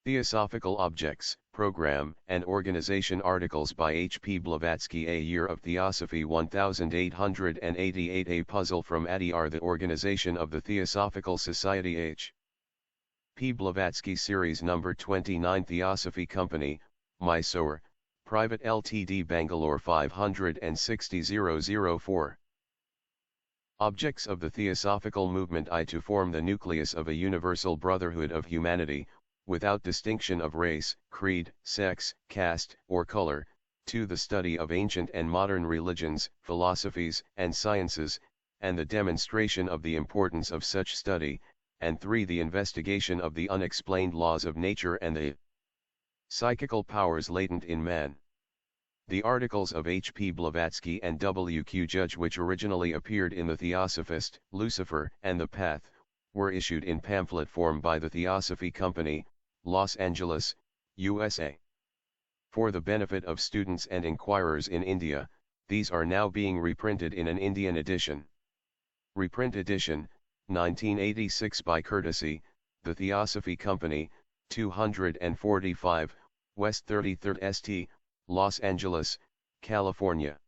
Theosophical Objects, Program, and Organization Articles by H.P. Blavatsky. A Year of Theosophy 1888. A Puzzle from Adyar. The Organization of the Theosophical Society. H.P. Blavatsky Series No. 29. Theosophy Company, Mysore, Private Ltd. Bangalore 560,004. Objects of the Theosophical Movement. I. To form the nucleus of a universal brotherhood of humanity, without distinction of race, creed, sex, caste, or color. 2. The study of ancient and modern religions, philosophies, and sciences, and the demonstration of the importance of such study. And 3. The investigation of the unexplained laws of nature and the psychical powers latent in man. The articles of H.P. Blavatsky and W.Q. Judge, which originally appeared in the Theosophist, Lucifer, and the Path, were issued in pamphlet form by the Theosophy Company, Los Angeles, USA. For the benefit of students and inquirers in India, these are now being reprinted in an Indian edition. Reprint edition, 1986 by courtesy, the Theosophy Company, 245, West 33rd St., Los Angeles, California.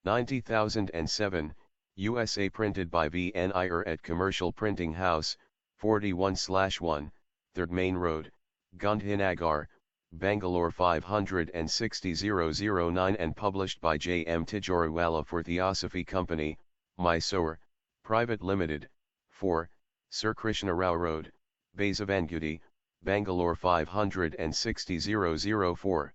90007, USA. Printed by V. N. Iyer at Commercial Printing House, 41/1, 3rd Main Road, Gandhinagar, Bangalore 560,009, and published by J. M. Tijoriwala for Theosophy Company, Mysore, Private Limited, 4, Sir Krishna Rao Road, Basavangudi, Bangalore 560,004.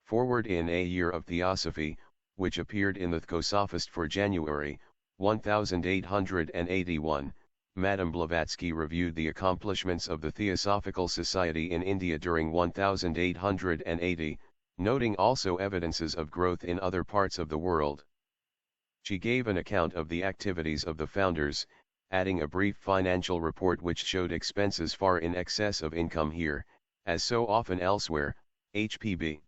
Forward. In A Year of Theosophy, which appeared in the Theosophist for January, 1881, Madame Blavatsky reviewed the accomplishments of the Theosophical Society in India during 1880, noting also evidences of growth in other parts of the world. She gave an account of the activities of the founders, adding a brief financial report which showed expenses far in excess of income here, as so often elsewhere. H.P.B.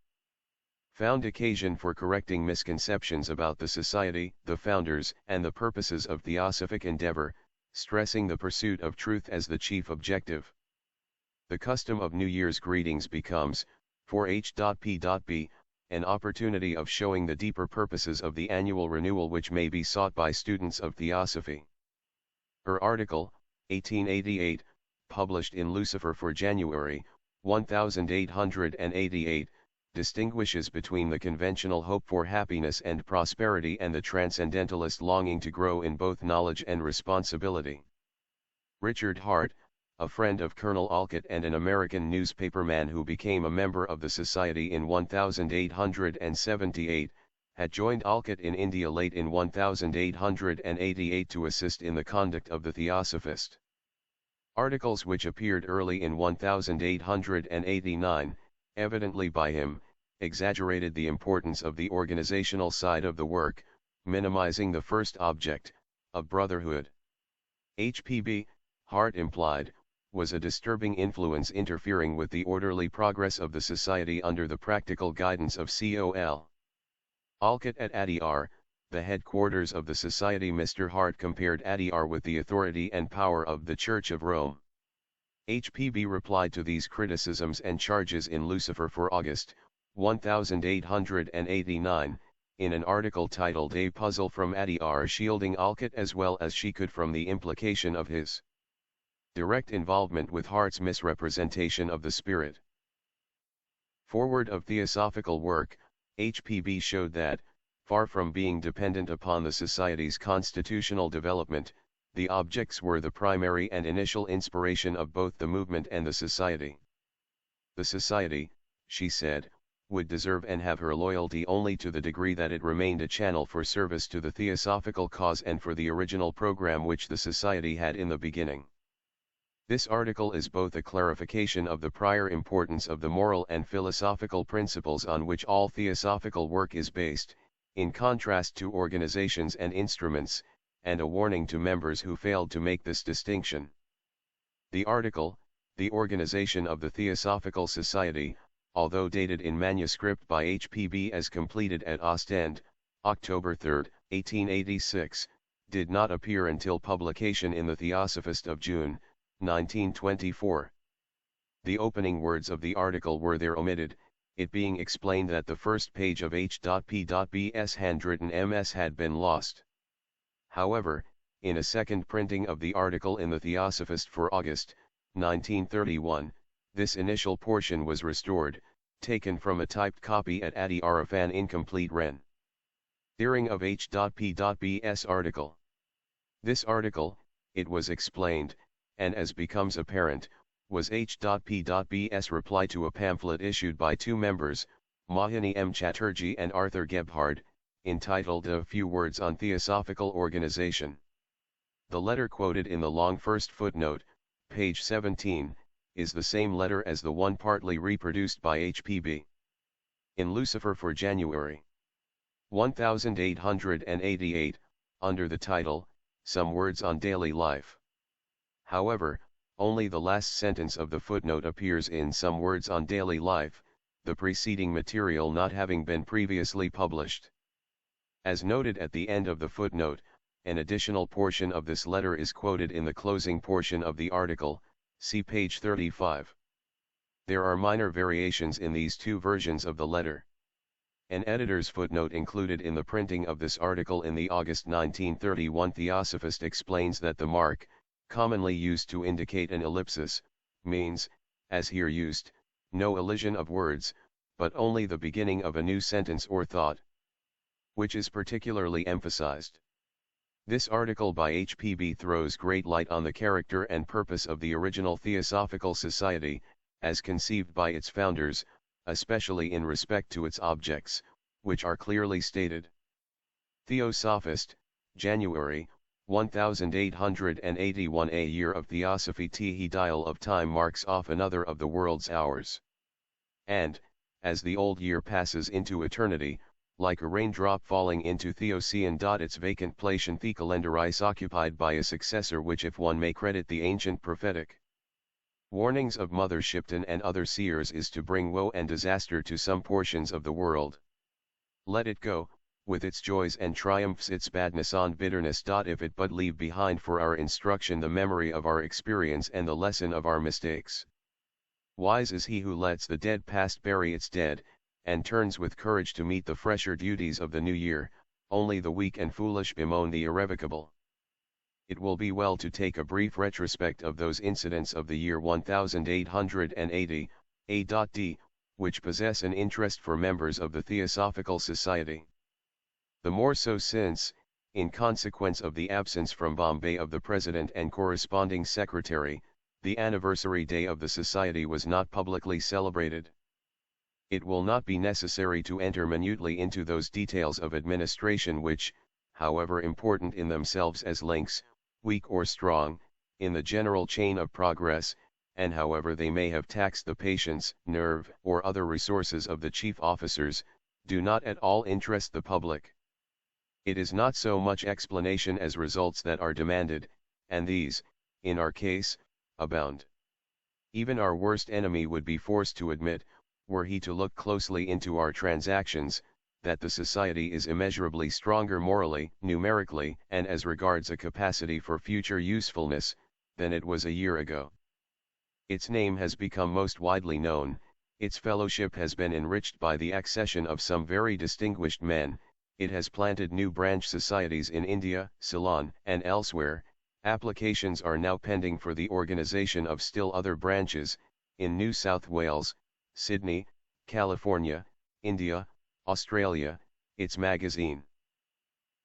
found occasion for correcting misconceptions about the society, the founders, and the purposes of theosophic endeavor, stressing the pursuit of truth as the chief objective. The custom of New Year's greetings becomes, for H.P.B., an opportunity of showing the deeper purposes of the annual renewal which may be sought by students of theosophy. Her article, 1888, published in Lucifer for January, 1888, distinguishes between the conventional hope for happiness and prosperity and the transcendentalist longing to grow in both knowledge and responsibility. Richard Hart, a friend of Colonel Alcott and an American newspaperman who became a member of the Society in 1878, had joined Alcott in India late in 1888 to assist in the conduct of the Theosophist. Articles which appeared early in 1889, evidently by him, exaggerated the importance of the organizational side of the work, minimizing the first object, of brotherhood. H.P.B., Hart implied, was a disturbing influence interfering with the orderly progress of the society under the practical guidance of Col. Alcott at Adyar, the headquarters of the society. Mr. Hart compared Adyar with the authority and power of the Church of Rome. H.P.B. replied to these criticisms and charges in Lucifer for August, 1889, in an article titled A Puzzle from Adyar, shielding Alcott as well as she could from the implication of his direct involvement with Hart's misrepresentation of the spirit. Forward of Theosophical Work, H.P.B. showed that, far from being dependent upon the Society's constitutional development, the objects were the primary and initial inspiration of both the movement and the Society. The Society, she said, would deserve and have her loyalty only to the degree that it remained a channel for service to the Theosophical cause and for the original program which the Society had in the beginning. This article is both a clarification of the prior importance of the moral and philosophical principles on which all theosophical work is based, in contrast to organizations and instruments, and a warning to members who failed to make this distinction. The article, The Organization of the Theosophical Society, although dated in manuscript by H.P.B. as completed at Ostend, October 3, 1886, did not appear until publication in the Theosophist of June, 1924. The opening words of the article were there omitted, it being explained that the first page of H.P.B's handwritten MS had been lost. However, in a second printing of the article in the Theosophist for August, 1931, this initial portion was restored, taken from a typed copy at Adi Arafan incomplete Ren. Hearing of H.P.B's article. This article, it was explained, and as becomes apparent, was H.P.B's reply to a pamphlet issued by two members, Mohini M. Chatterjee and Arthur Gebhard, entitled A Few Words on Theosophical Organization. The letter quoted in the long first footnote, page 17, is the same letter as the one partly reproduced by H.P.B. in Lucifer for January 1888, under the title, Some Words on Daily Life. However, only the last sentence of the footnote appears in Some Words on Daily Life, the preceding material not having been previously published. As noted at the end of the footnote, an additional portion of this letter is quoted in the closing portion of the article, see page 35. There are minor variations in these two versions of the letter. An editor's footnote included in the printing of this article in the August 1931 Theosophist explains that the mark, commonly used to indicate an ellipsis, means, as here used, no elision of words, but only the beginning of a new sentence or thought, which is particularly emphasized. This article by H.P.B. throws great light on the character and purpose of the original Theosophical Society, as conceived by its founders, especially in respect to its objects, which are clearly stated. Theosophist, January, 1881. A year of Theosophy. The dial of time marks off another of the world's hours. And, as the old year passes into eternity, like a raindrop falling into Theocean. Its vacant place in the calendar is occupied by a successor which, if one may credit the ancient prophetic warnings of Mother Shipton and other seers, is to bring woe and disaster to some portions of the world. Let it go, with its joys and triumphs, its badness and bitterness. If it but leave behind for our instruction the memory of our experience and the lesson of our mistakes. Wise is he who lets the dead past bury its dead, and turns with courage to meet the fresher duties of the new year. Only the weak and foolish bemoan the irrevocable. It will be well to take a brief retrospect of those incidents of the year 1880, A.D., which possess an interest for members of the Theosophical Society. The more so since, in consequence of the absence from Bombay of the President and corresponding Secretary, the anniversary day of the Society was not publicly celebrated. It will not be necessary to enter minutely into those details of administration which, however important in themselves as links, weak or strong, in the general chain of progress, and however they may have taxed the patience, nerve, or other resources of the chief officers, do not at all interest the public. It is not so much explanation as results that are demanded, and these, in our case, abound. Even our worst enemy would be forced to admit, were he to look closely into our transactions, that the Society is immeasurably stronger morally, numerically, and as regards a capacity for future usefulness, than it was a year ago. Its name has become most widely known, its fellowship has been enriched by the accession of some very distinguished men, it has planted new branch societies in India, Ceylon, and elsewhere. Applications are now pending for the organization of still other branches, in New South Wales, Sydney, California, India, Australia. Its magazine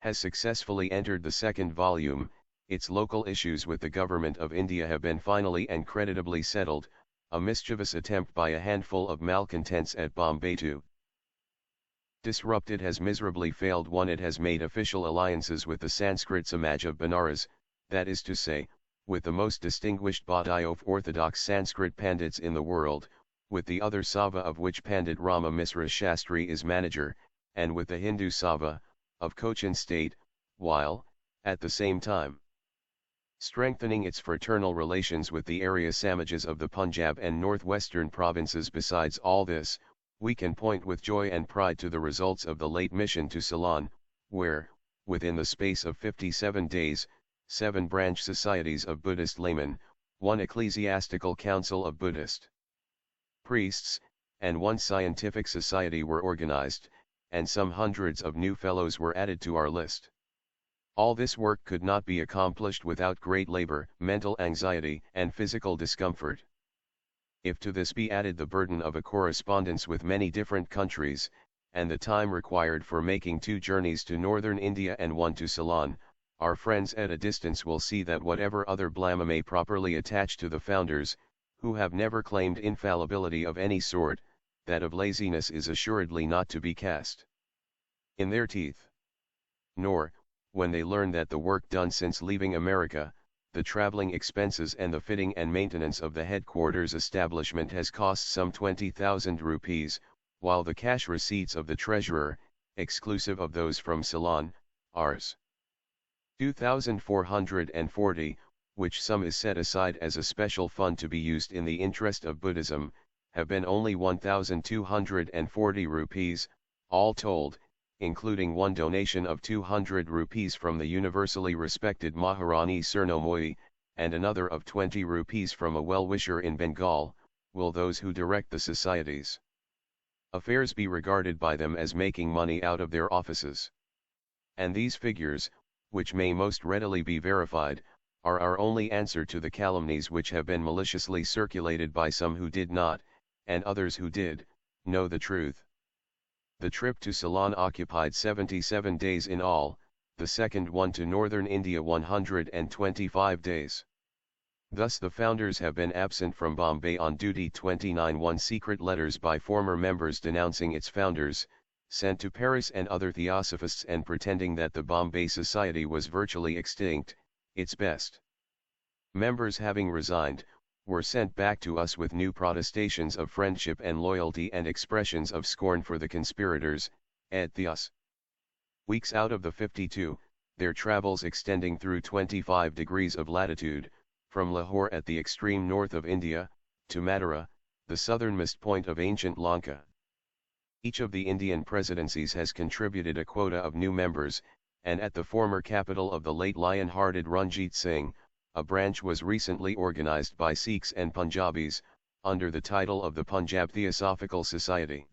has successfully entered the second volume, its local issues with the Government of India have been finally and creditably settled, a mischievous attempt by a handful of malcontents at Bombay to disrupt it has miserably failed. It has made official alliances with the Sanskrit Samaj of Benares, that is to say, with the most distinguished body of orthodox Sanskrit Pandits in the world, with the other Sava of which Pandit Rama Misra Shastri is manager, and with the Hindu Sava, of Cochin State, while, at the same time, strengthening its fraternal relations with the Arya Samajas of the Punjab and northwestern provinces. Besides all this, we can point with joy and pride to the results of the late mission to Ceylon, where, within the space of 57 days, 7 branch societies of Buddhist laymen, 1 ecclesiastical council of Buddhist priests, and one scientific society were organized, and some hundreds of new fellows were added to our list. All this work could not be accomplished without great labor, mental anxiety, and physical discomfort. If to this be added the burden of a correspondence with many different countries, and the time required for making 2 journeys to northern India and 1 to Ceylon, our friends at a distance will see that whatever other blame may properly attach to the founders, who have never claimed infallibility of any sort, that of laziness is assuredly not to be cast in their teeth. Nor, when they learn that the work done since leaving America, the traveling expenses and the fitting and maintenance of the headquarters establishment has cost some 20,000 rupees, while the cash receipts of the treasurer, exclusive of those from Ceylon, Rs. 2,440, which sum is set aside as a special fund to be used in the interest of Buddhism, have been only 1,240 rupees, all told, including one donation of 200 rupees from the universally respected Maharani Surnomoyi, and another of 20 rupees from a well-wisher in Bengal, will those who direct the societies' affairs be regarded by them as making money out of their offices. And these figures, which may most readily be verified, are our only answer to the calumnies which have been maliciously circulated by some who did not, and others who did, know the truth. The trip to Ceylon occupied 77 days in all, the second one to northern India 125 days. Thus the founders have been absent from Bombay on duty 29. 1 secret letters by former members denouncing its founders, sent to Paris and other Theosophists and pretending that the Bombay Society was virtually extinct, its best members having resigned, were sent back to us with new protestations of friendship and loyalty and expressions of scorn for the conspirators, et Theos. Weeks out of the 52, their travels extending through 25 degrees of latitude, from Lahore at the extreme north of India, to Mathura, the southernmost point of ancient Lanka. Each of the Indian presidencies has contributed a quota of new members, and at the former capital of the late lion-hearted Ranjit Singh, a branch was recently organized by Sikhs and Punjabis, under the title of the Punjab Theosophical Society.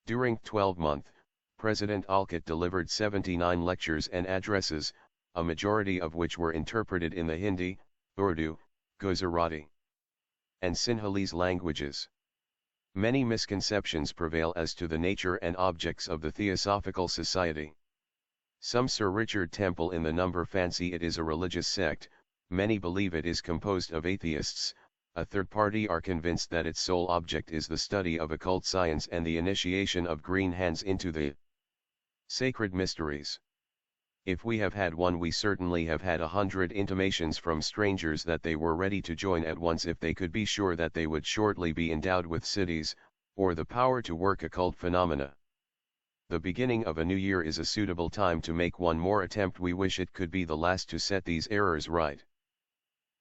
During 12-month, President Alcott delivered 79 lectures and addresses, a majority of which were interpreted in the Hindi, Urdu, Gujarati, and Sinhalese languages. Many misconceptions prevail as to the nature and objects of the Theosophical Society. Some Sir Richard Temple in the number fancy it is a religious sect, many believe it is composed of atheists, a third party are convinced that its sole object is the study of occult science and the initiation of green hands into the sacred mysteries. If we have had one, we certainly have had 100 intimations from strangers that they were ready to join at once if they could be sure that they would shortly be endowed with cities, or the power to work occult phenomena. The beginning of a new year is a suitable time to make one more attempt. We wish it could be the last to set these errors right.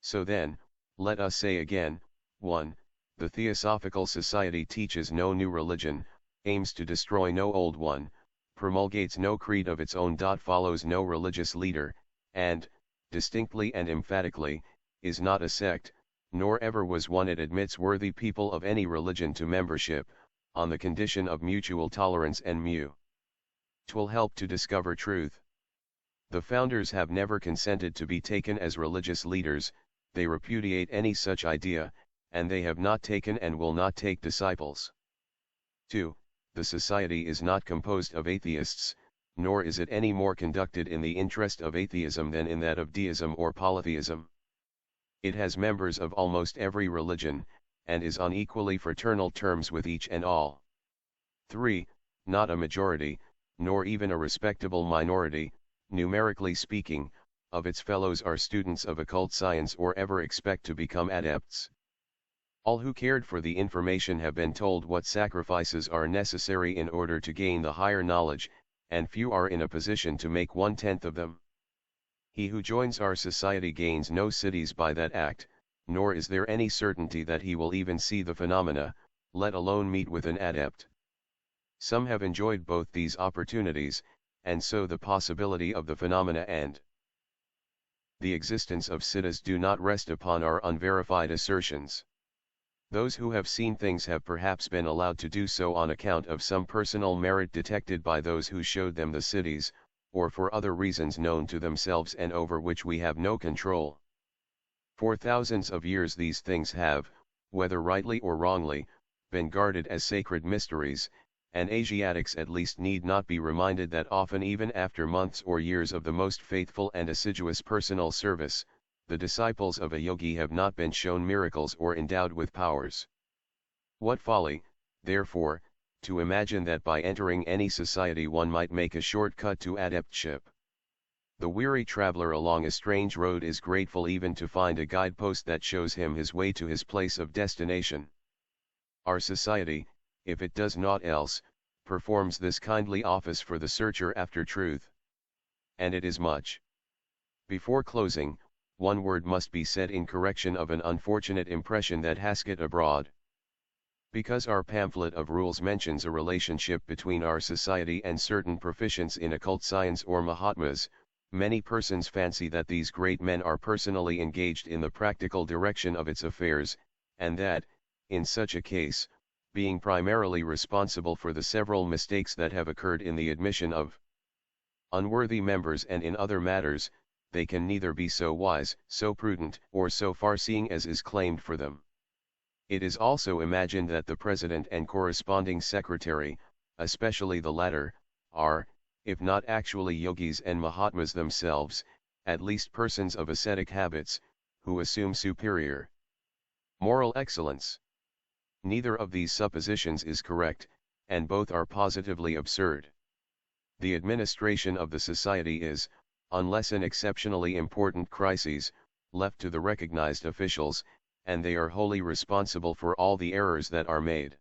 So then, let us say again, 1. The Theosophical Society teaches no new religion, aims to destroy no old one, promulgates no creed of its own. Follows no religious leader, and, distinctly and emphatically, is not a sect, nor ever was one. It admits worthy people of any religion to membership, on the condition of mutual tolerance and mutual help to discover truth. The founders have never consented to be taken as religious leaders, they repudiate any such idea, and they have not taken and will not take disciples. 2. The society is not composed of atheists, nor is it any more conducted in the interest of atheism than in that of deism or polytheism. It has members of almost every religion, and is on equally fraternal terms with each and all. 3. Not a majority, nor even a respectable minority, numerically speaking, of its fellows are students of occult science or ever expect to become adepts. All who cared for the information have been told what sacrifices are necessary in order to gain the higher knowledge, and few are in a position to make 1/10 of them. He who joins our society gains no cities by that act, nor is there any certainty that he will even see the phenomena, let alone meet with an adept. Some have enjoyed both these opportunities, and so the possibility of the phenomena and the existence of siddhas do not rest upon our unverified assertions. Those who have seen things have perhaps been allowed to do so on account of some personal merit detected by those who showed them the cities, or for other reasons known to themselves and over which we have no control. For thousands of years these things have, whether rightly or wrongly, been guarded as sacred mysteries, and Asiatics at least need not be reminded that often even after months or years of the most faithful and assiduous personal service, the disciples of a yogi have not been shown miracles or endowed with powers. What folly, therefore, to imagine that by entering any society one might make a short cut to adeptship. The weary traveler along a strange road is grateful even to find a guidepost that shows him his way to his place of destination. Our society, if it does naught else, performs this kindly office for the searcher after truth. And it is much. Before closing, one word must be said in correction of an unfortunate impression that has got abroad. Because our pamphlet of rules mentions a relationship between our society and certain proficients in occult science or Mahatmas, many persons fancy that these great men are personally engaged in the practical direction of its affairs, and that, in such a case, being primarily responsible for the several mistakes that have occurred in the admission of unworthy members and in other matters, they can neither be so wise, so prudent, or so far-seeing as is claimed for them. It is also imagined that the President and corresponding Secretary, especially the latter, are, if not actually yogis and Mahatmas themselves, at least persons of ascetic habits, who assume superior moral excellence. Neither of these suppositions is correct, and both are positively absurd. The administration of the society is, unless in exceptionally important crises, left to the recognized officials, and they are wholly responsible for all the errors that are made.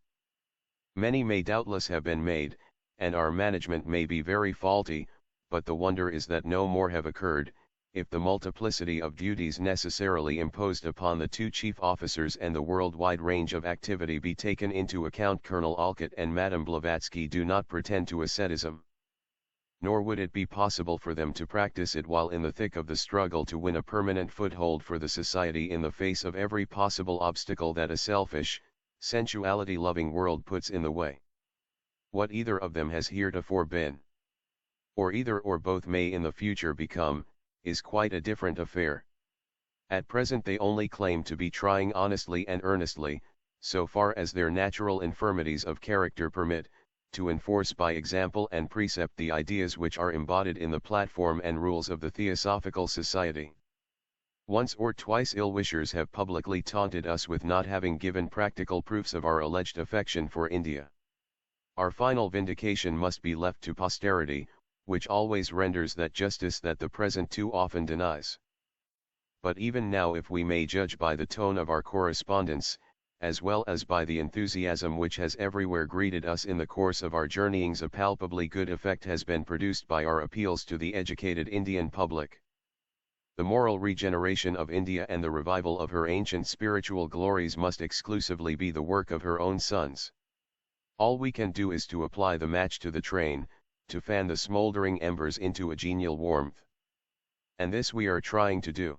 Many may doubtless have been made, and our management may be very faulty, but the wonder is that no more have occurred, if the multiplicity of duties necessarily imposed upon the two chief officers and the worldwide range of activity be taken into account. Colonel Olcott and Madame Blavatsky do not pretend to asceticism. Nor would it be possible for them to practice it while in the thick of the struggle to win a permanent foothold for the society in the face of every possible obstacle that a selfish, sensuality-loving world puts in the way. What either of them has heretofore been, or either or both may in the future become, is quite a different affair. At present they only claim to be trying honestly and earnestly, so far as their natural infirmities of character permit, to enforce by example and precept the ideas which are embodied in the platform and rules of the Theosophical Society. Once or twice ill-wishers have publicly taunted us with not having given practical proofs of our alleged affection for India. Our final vindication must be left to posterity, which always renders that justice that the present too often denies. But even now, if we may judge by the tone of our correspondence, as well as by the enthusiasm which has everywhere greeted us in the course of our journeyings, a palpably good effect has been produced by our appeals to the educated Indian public. The moral regeneration of India and the revival of her ancient spiritual glories must exclusively be the work of her own sons. All we can do is to apply the match to the train, to fan the smouldering embers into a genial warmth. And this we are trying to do.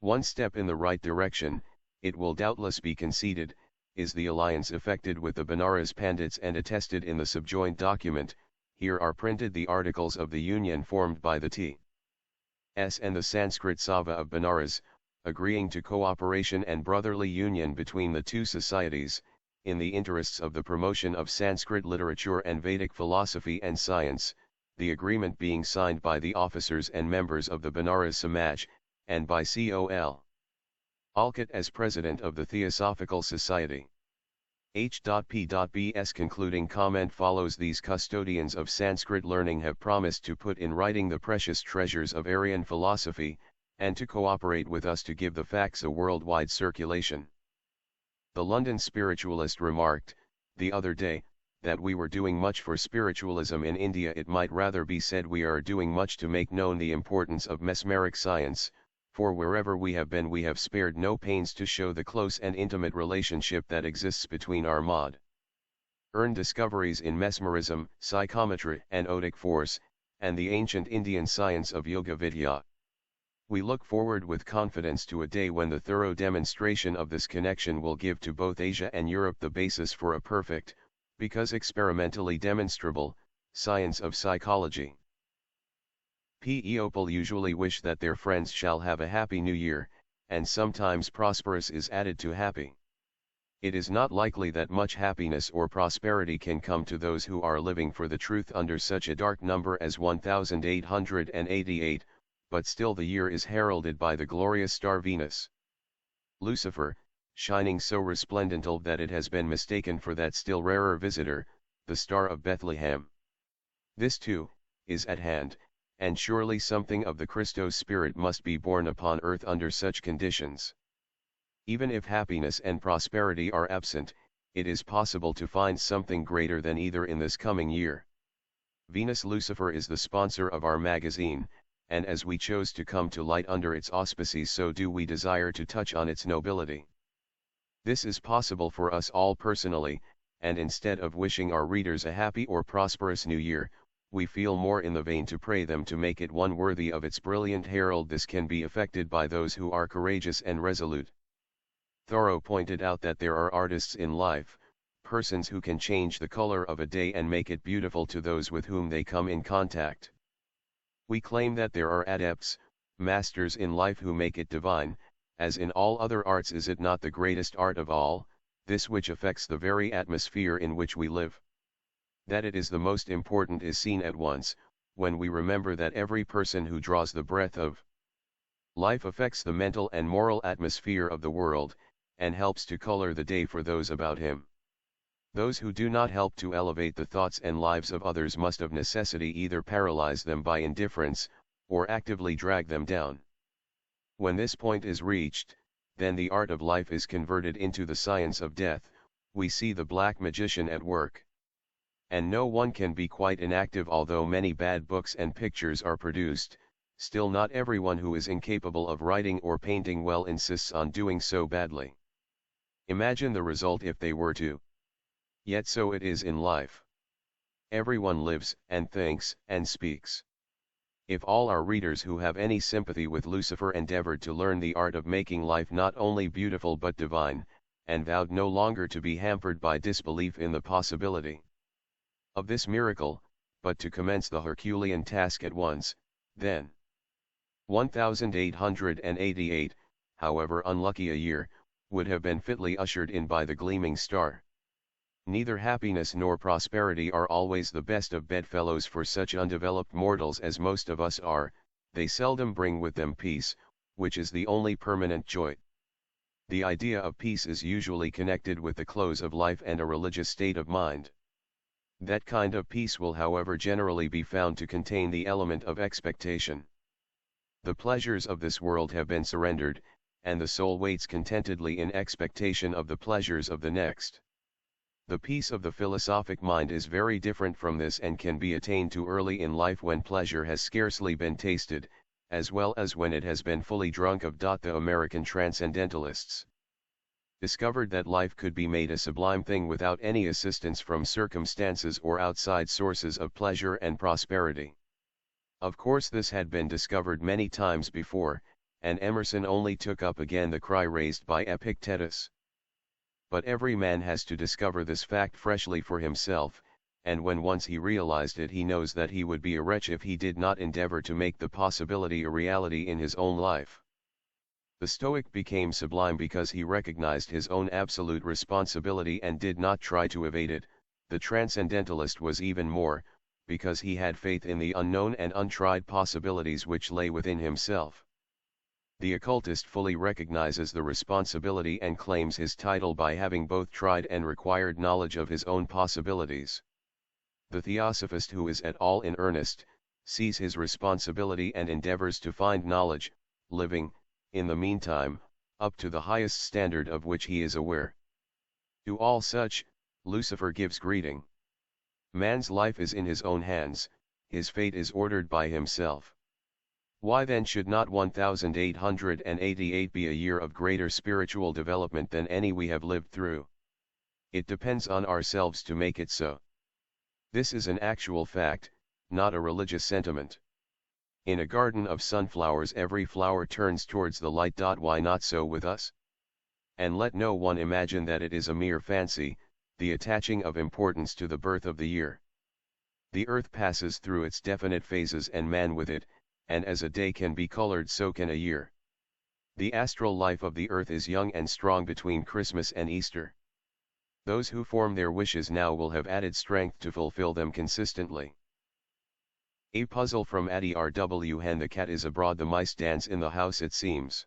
One step in the right direction, it will doubtless be conceded, is the alliance effected with the Benares Pandits and attested in the subjoined document. Here are printed the articles of the union formed by the T.S. and the Sanskrit Sabha of Benares, agreeing to cooperation and brotherly union between the two societies, in the interests of the promotion of Sanskrit literature and Vedic philosophy and science, the agreement being signed by the officers and members of the Benares Samaj, and by Col. Olcott as President of the Theosophical Society. H.P.B's concluding comment follows. These custodians of Sanskrit learning have promised to put in writing the precious treasures of Aryan philosophy, and to cooperate with us to give the facts a worldwide circulation. The London spiritualist remarked, the other day, that we were doing much for spiritualism in India. It might rather be said we are doing much to make known the importance of mesmeric science, for wherever we have been we have spared no pains to show the close and intimate relationship that exists between our modern discoveries in mesmerism, psychometry and odic force, and the ancient Indian science of Yoga Vidya. We look forward with confidence to a day when the thorough demonstration of this connection will give to both Asia and Europe the basis for a perfect, because experimentally demonstrable, science of psychology. People usually wish that their friends shall have a happy new year, and sometimes prosperous is added to happy. It is not likely that much happiness or prosperity can come to those who are living for the truth under such a dark number as 1888, but still the year is heralded by the glorious star Venus. Lucifer, shining so resplendent that it has been mistaken for that still rarer visitor, the Star of Bethlehem. This too, is at hand, and surely something of the Christos spirit must be born upon earth under such conditions. Even if happiness and prosperity are absent, it is possible to find something greater than either in this coming year. Venus Lucifer is the sponsor of our magazine, and as we chose to come to light under its auspices, so do we desire to touch on its nobility. This is possible for us all personally, and instead of wishing our readers a happy or prosperous new year, we feel more in the vein to pray them to make it one worthy of its brilliant herald. This can be effected by those who are courageous and resolute. Thoreau pointed out that there are artists in life, persons who can change the color of a day and make it beautiful to those with whom they come in contact. We claim that there are adepts, masters in life who make it divine, as in all other arts. Is it not the greatest art of all, this which affects the very atmosphere in which we live? That it is the most important is seen at once, when we remember that every person who draws the breath of life affects the mental and moral atmosphere of the world, and helps to color the day for those about him. Those who do not help to elevate the thoughts and lives of others must of necessity either paralyze them by indifference, or actively drag them down. When this point is reached, then the art of life is converted into the science of death. We see the black magician at work. And no one can be quite inactive. Although many bad books and pictures are produced, still not everyone who is incapable of writing or painting well insists on doing so badly. Imagine the result if they were to. Yet so it is in life. Everyone lives, and thinks, and speaks. If all our readers who have any sympathy with Lucifer endeavored to learn the art of making life not only beautiful but divine, and vowed no longer to be hampered by disbelief in the possibility of this miracle, but to commence the Herculean task at once, then 1888, however unlucky a year, would have been fitly ushered in by the gleaming star. Neither happiness nor prosperity are always the best of bedfellows for such undeveloped mortals as most of us are. They seldom bring with them peace, which is the only permanent joy. The idea of peace is usually connected with the close of life and a religious state of mind. That kind of peace will, however, generally be found to contain the element of expectation. The pleasures of this world have been surrendered, and the soul waits contentedly in expectation of the pleasures of the next. The peace of the philosophic mind is very different from this, and can be attained to early in life when pleasure has scarcely been tasted, as well as when it has been fully drunk of. The American transcendentalists discovered that life could be made a sublime thing without any assistance from circumstances or outside sources of pleasure and prosperity. Of course this had been discovered many times before, and Emerson only took up again the cry raised by Epictetus. But every man has to discover this fact freshly for himself, and when once he realized it, he knows that he would be a wretch if he did not endeavor to make the possibility a reality in his own life. The Stoic became sublime because he recognized his own absolute responsibility and did not try to evade it. The Transcendentalist was even more, because he had faith in the unknown and untried possibilities which lay within himself. The occultist fully recognizes the responsibility and claims his title by having both tried and required knowledge of his own possibilities. The Theosophist, who is at all in earnest, sees his responsibility and endeavors to find knowledge, living, in the meantime, up to the highest standard of which he is aware. To all such, Lucifer gives greeting. Man's life is in his own hands, his fate is ordered by himself. Why then should not 1888 be a year of greater spiritual development than any we have lived through? It depends on ourselves to make it so. This is an actual fact, not a religious sentiment. In a garden of sunflowers every flower turns towards the light. Why not so with us? And let no one imagine that it is a mere fancy, the attaching of importance to the birth of the year. The earth passes through its definite phases and man with it, and as a day can be colored so can a year. The astral life of the earth is young and strong between Christmas and Easter. Those who form their wishes now will have added strength to fulfill them consistently. A puzzle from Addie R.W. Hen. The cat is abroad, the mice dance in the house it seems.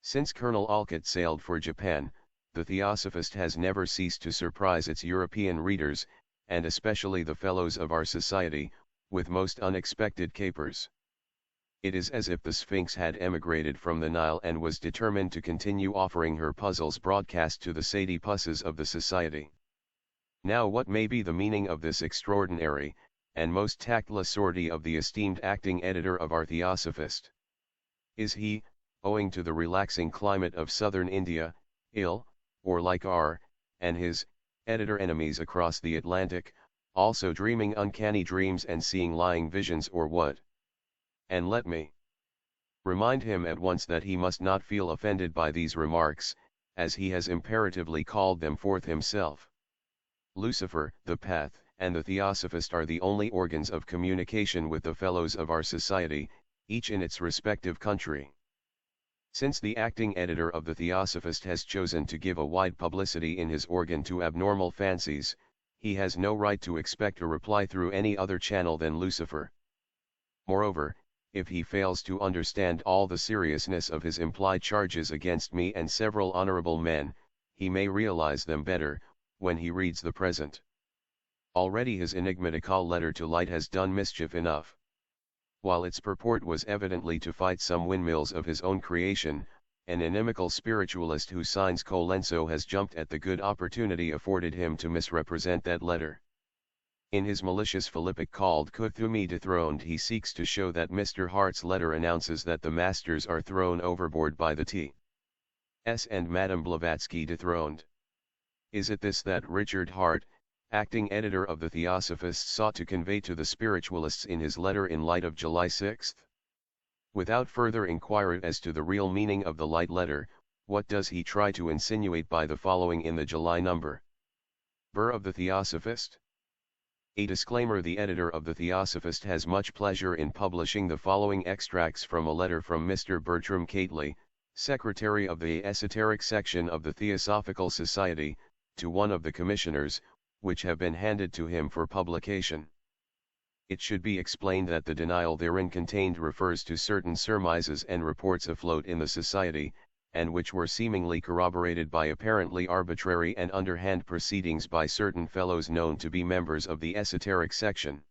Since Colonel Alcott sailed for Japan, the Theosophist has never ceased to surprise its European readers, and especially the fellows of our society, with most unexpected capers. It is as if the Sphinx had emigrated from the Nile and was determined to continue offering her puzzles broadcast to the sady pusses of the society. Now what may be the meaning of this extraordinary, and most tactless sortie of the esteemed acting editor of our Theosophist? Is he, owing to the relaxing climate of southern India, ill, or like R. and his editor enemies across the Atlantic, also dreaming uncanny dreams and seeing lying visions, or what? And let me remind him at once that he must not feel offended by these remarks, as he has imperatively called them forth himself. Lucifer, the Path, and the Theosophist are the only organs of communication with the fellows of our society, each in its respective country. Since the acting editor of the Theosophist has chosen to give a wide publicity in his organ to abnormal fancies, he has no right to expect a reply through any other channel than Lucifer. Moreover, if he fails to understand all the seriousness of his implied charges against me and several honorable men, he may realize them better, when he reads the present. Already his enigmatical letter to light has done mischief enough. While its purport was evidently to fight some windmills of his own creation, an inimical spiritualist who signs Colenso has jumped at the good opportunity afforded him to misrepresent that letter. In his malicious philippic called Kuthumi Dethroned, he seeks to show that Mr. Hart's letter announces that the masters are thrown overboard by the T.S. and Madame Blavatsky dethroned. Is it this that Richard Hart, acting editor of the Theosophists, sought to convey to the spiritualists in his letter in light of July 6? Without further inquiry as to the real meaning of the light letter, what does he try to insinuate by the following in the July number? Burr of the Theosophist. A disclaimer: the editor of the Theosophist has much pleasure in publishing the following extracts from a letter from Mr. Bertram Cately, secretary of the esoteric section of the Theosophical Society, to one of the commissioners, which have been handed to him for publication. It should be explained that the denial therein contained refers to certain surmises and reports afloat in the society, and which were seemingly corroborated by apparently arbitrary and underhand proceedings by certain fellows known to be members of the esoteric section.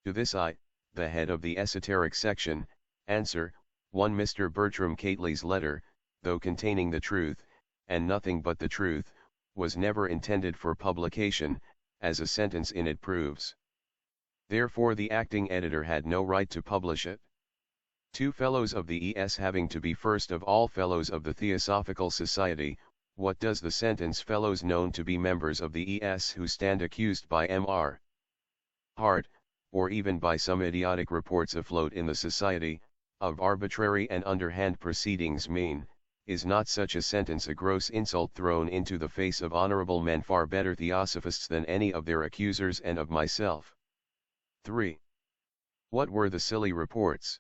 To this I, the head of the esoteric section, answer: 1. Mr. Bertram Cately's letter, though containing the truth, and nothing but the truth, was never intended for publication, as a sentence in it proves. Therefore the acting editor had no right to publish it. 2. Fellows of the ES having to be first of all fellows of the Theosophical Society, what does the sentence fellows known to be members of the ES who stand accused by Mr. Hart, or even by some idiotic reports afloat in the society, of arbitrary and underhand proceedings mean? Is not such a sentence a gross insult thrown into the face of honorable men far better Theosophists than any of their accusers and of myself? 3. What were the silly reports?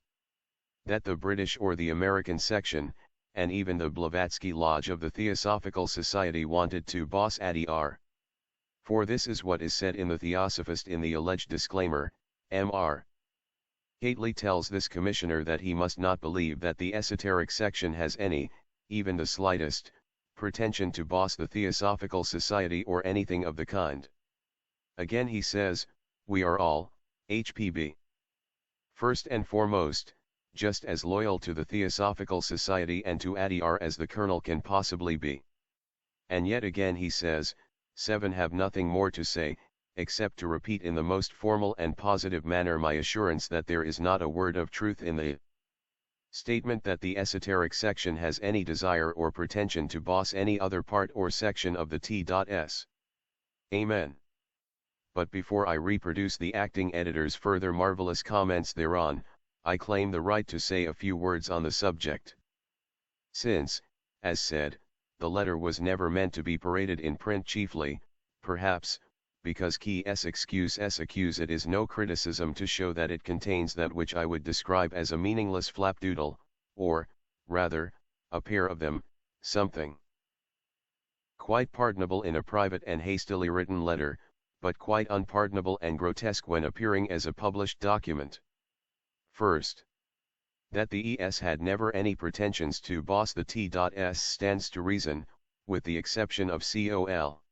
That the British or the American section, and even the Blavatsky Lodge of the Theosophical Society wanted to boss Addie R. For this is what is said in the Theosophist in the alleged disclaimer. Mr. Cately tells this commissioner that he must not believe that the esoteric section has any, even the slightest, pretension to boss the Theosophical Society or anything of the kind. Again he says, we are all, H.P.B. first and foremost, just as loyal to the Theosophical Society and to Addie R as the Colonel can possibly be. And yet again he says, 7. Have nothing more to say, except to repeat in the most formal and positive manner my assurance that there is not a word of truth in the statement that the esoteric section has any desire or pretension to boss any other part or section of the T.S. Amen. But before I reproduce the acting editor's further marvelous comments thereon, I claim the right to say a few words on the subject. Since, as said, the letter was never meant to be paraded in print, chiefly, perhaps, because excuse it is no criticism to show that it contains that which I would describe as a meaningless flapdoodle, or, rather, a pair of them, something quite pardonable in a private and hastily written letter, but quite unpardonable and grotesque when appearing as a published document. First, that the ES had never any pretensions to boss the T.S stands to reason, with the exception of Col.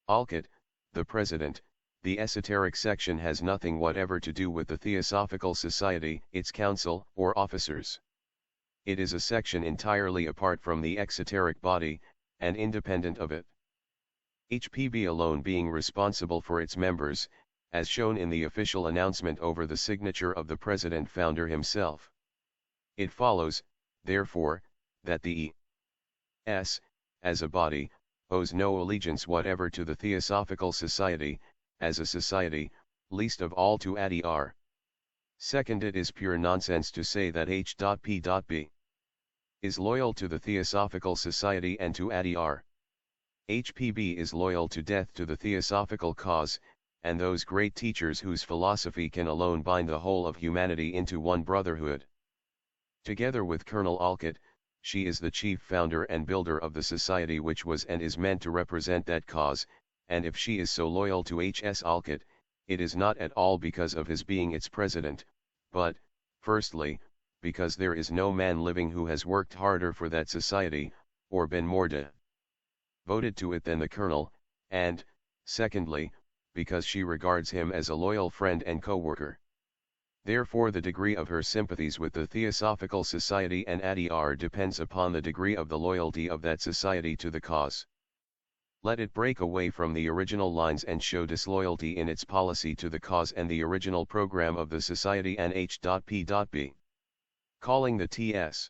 Alcott, the president. The esoteric section has nothing whatever to do with the Theosophical Society, its council, or officers. It is a section entirely apart from the exoteric body, and independent of it. H.P. alone being responsible for its members, as shown in the official announcement over the signature of the president-founder himself. It follows, therefore, that the E.S., as a body, owes no allegiance whatever to the Theosophical Society, as a society, least of all to ADR. Second, it is pure nonsense to say that H.P.B. is loyal to the Theosophical Society and to ADR. H.P.B. is loyal to death to the Theosophical cause, and those great teachers whose philosophy can alone bind the whole of humanity into one brotherhood. Together with Colonel Alcott, she is the chief founder and builder of the society which was and is meant to represent that cause, and if she is so loyal to H.S. Alcott, it is not at all because of his being its president, but, firstly, because there is no man living who has worked harder for that society, or been more devoted to it than the colonel, and, secondly, because she regards him as a loyal friend and co-worker. Therefore the degree of her sympathies with the Theosophical Society and ADR depends upon the degree of the loyalty of that society to the cause. Let it break away from the original lines and show disloyalty in its policy to the cause and the original program of the society, and H.P.B. calling the T.S.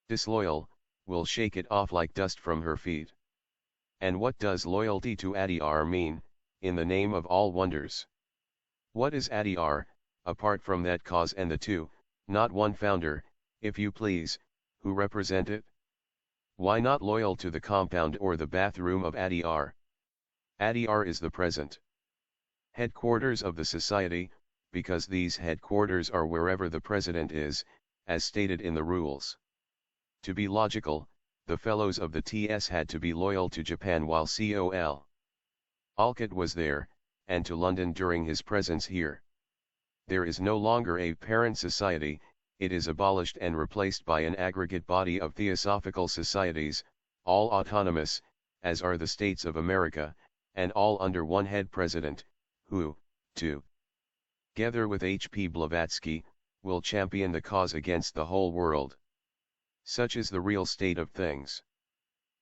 disloyal, will shake it off like dust from her feet. And what does loyalty to ADR mean, in the name of all wonders? What is ADR, apart from that cause and the two, not one founder, if you please, who represent it? Why not loyal to the compound or the bathroom of ADR? ADR is the present headquarters of the society, because these headquarters are wherever the president is, as stated in the rules. To be logical, the fellows of the TS had to be loyal to Japan while Col. Alcott was there, and to London during his presence here. There is no longer a parent society, it is abolished and replaced by an aggregate body of theosophical societies, all autonomous, as are the states of America, and all under one head president, who, together with H.P. Blavatsky, will champion the cause against the whole world. Such is the real state of things.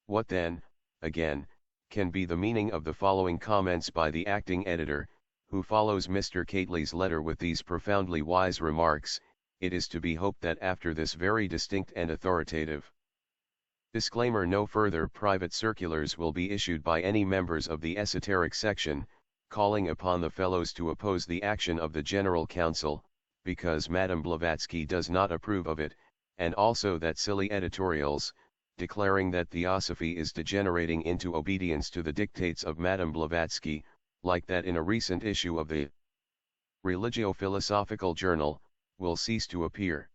What then, again, can be the meaning of the following comments by the acting editor, who follows Mr. Cately's letter with these profoundly wise remarks? It is to be hoped that after this very distinct and authoritative disclaimer no further private circulars will be issued by any members of the esoteric section, calling upon the fellows to oppose the action of the General Council, because Madame Blavatsky does not approve of it, and also that silly editorials, declaring that Theosophy is degenerating into obedience to the dictates of Madame Blavatsky, like that in a recent issue of the Religio-Philosophical Journal, will cease to appear.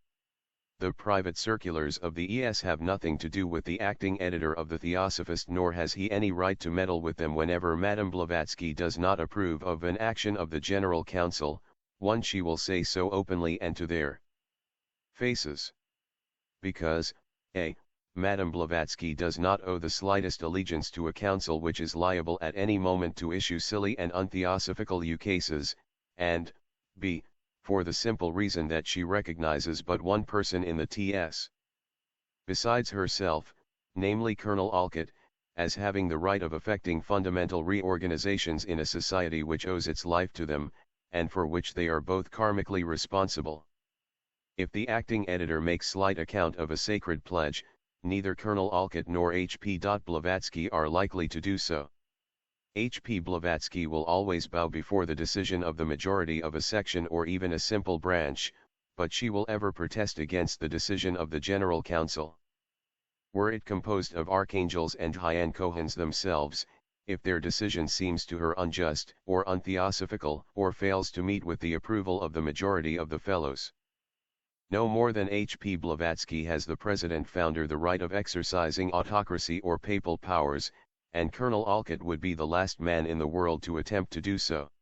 The private circulars of the ES have nothing to do with the acting editor of the Theosophist, nor has he any right to meddle with them whenever Madame Blavatsky does not approve of an action of the General Council, one she will say so openly and to their faces. Because, a. Madame Blavatsky does not owe the slightest allegiance to a council which is liable at any moment to issue silly and untheosophical ukases, and, b. for the simple reason that she recognizes but one person in the TS. Besides herself, namely Colonel Alcott, as having the right of effecting fundamental reorganizations in a society which owes its life to them, and for which they are both karmically responsible. If the acting editor makes slight account of a sacred pledge, neither Colonel Alcott nor H.P. Blavatsky are likely to do so. H.P. Blavatsky will always bow before the decision of the majority of a section or even a simple branch, but she will ever protest against the decision of the General Council. Were it composed of archangels and high-end Kohans themselves, if their decision seems to her unjust or untheosophical or fails to meet with the approval of the majority of the fellows. No more than H.P. Blavatsky has the president-founder the right of exercising autocracy or papal powers, and Colonel Olcott would be the last man in the world to attempt to do so.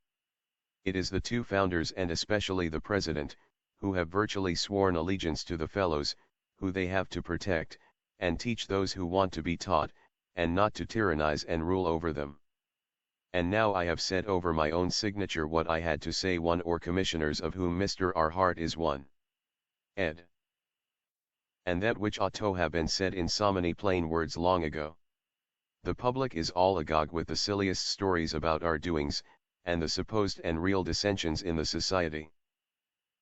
It is the two founders and especially the president, who have virtually sworn allegiance to the fellows, who they have to protect, and teach those who want to be taught, and not to tyrannize and rule over them. And now I have said over my own signature what I had to say, one or commissioners of whom Mr. R. Hart is one. Ed. And that which ought to have been said in so many plain words long ago. The public is all agog with the silliest stories about our doings, and the supposed and real dissensions in the society.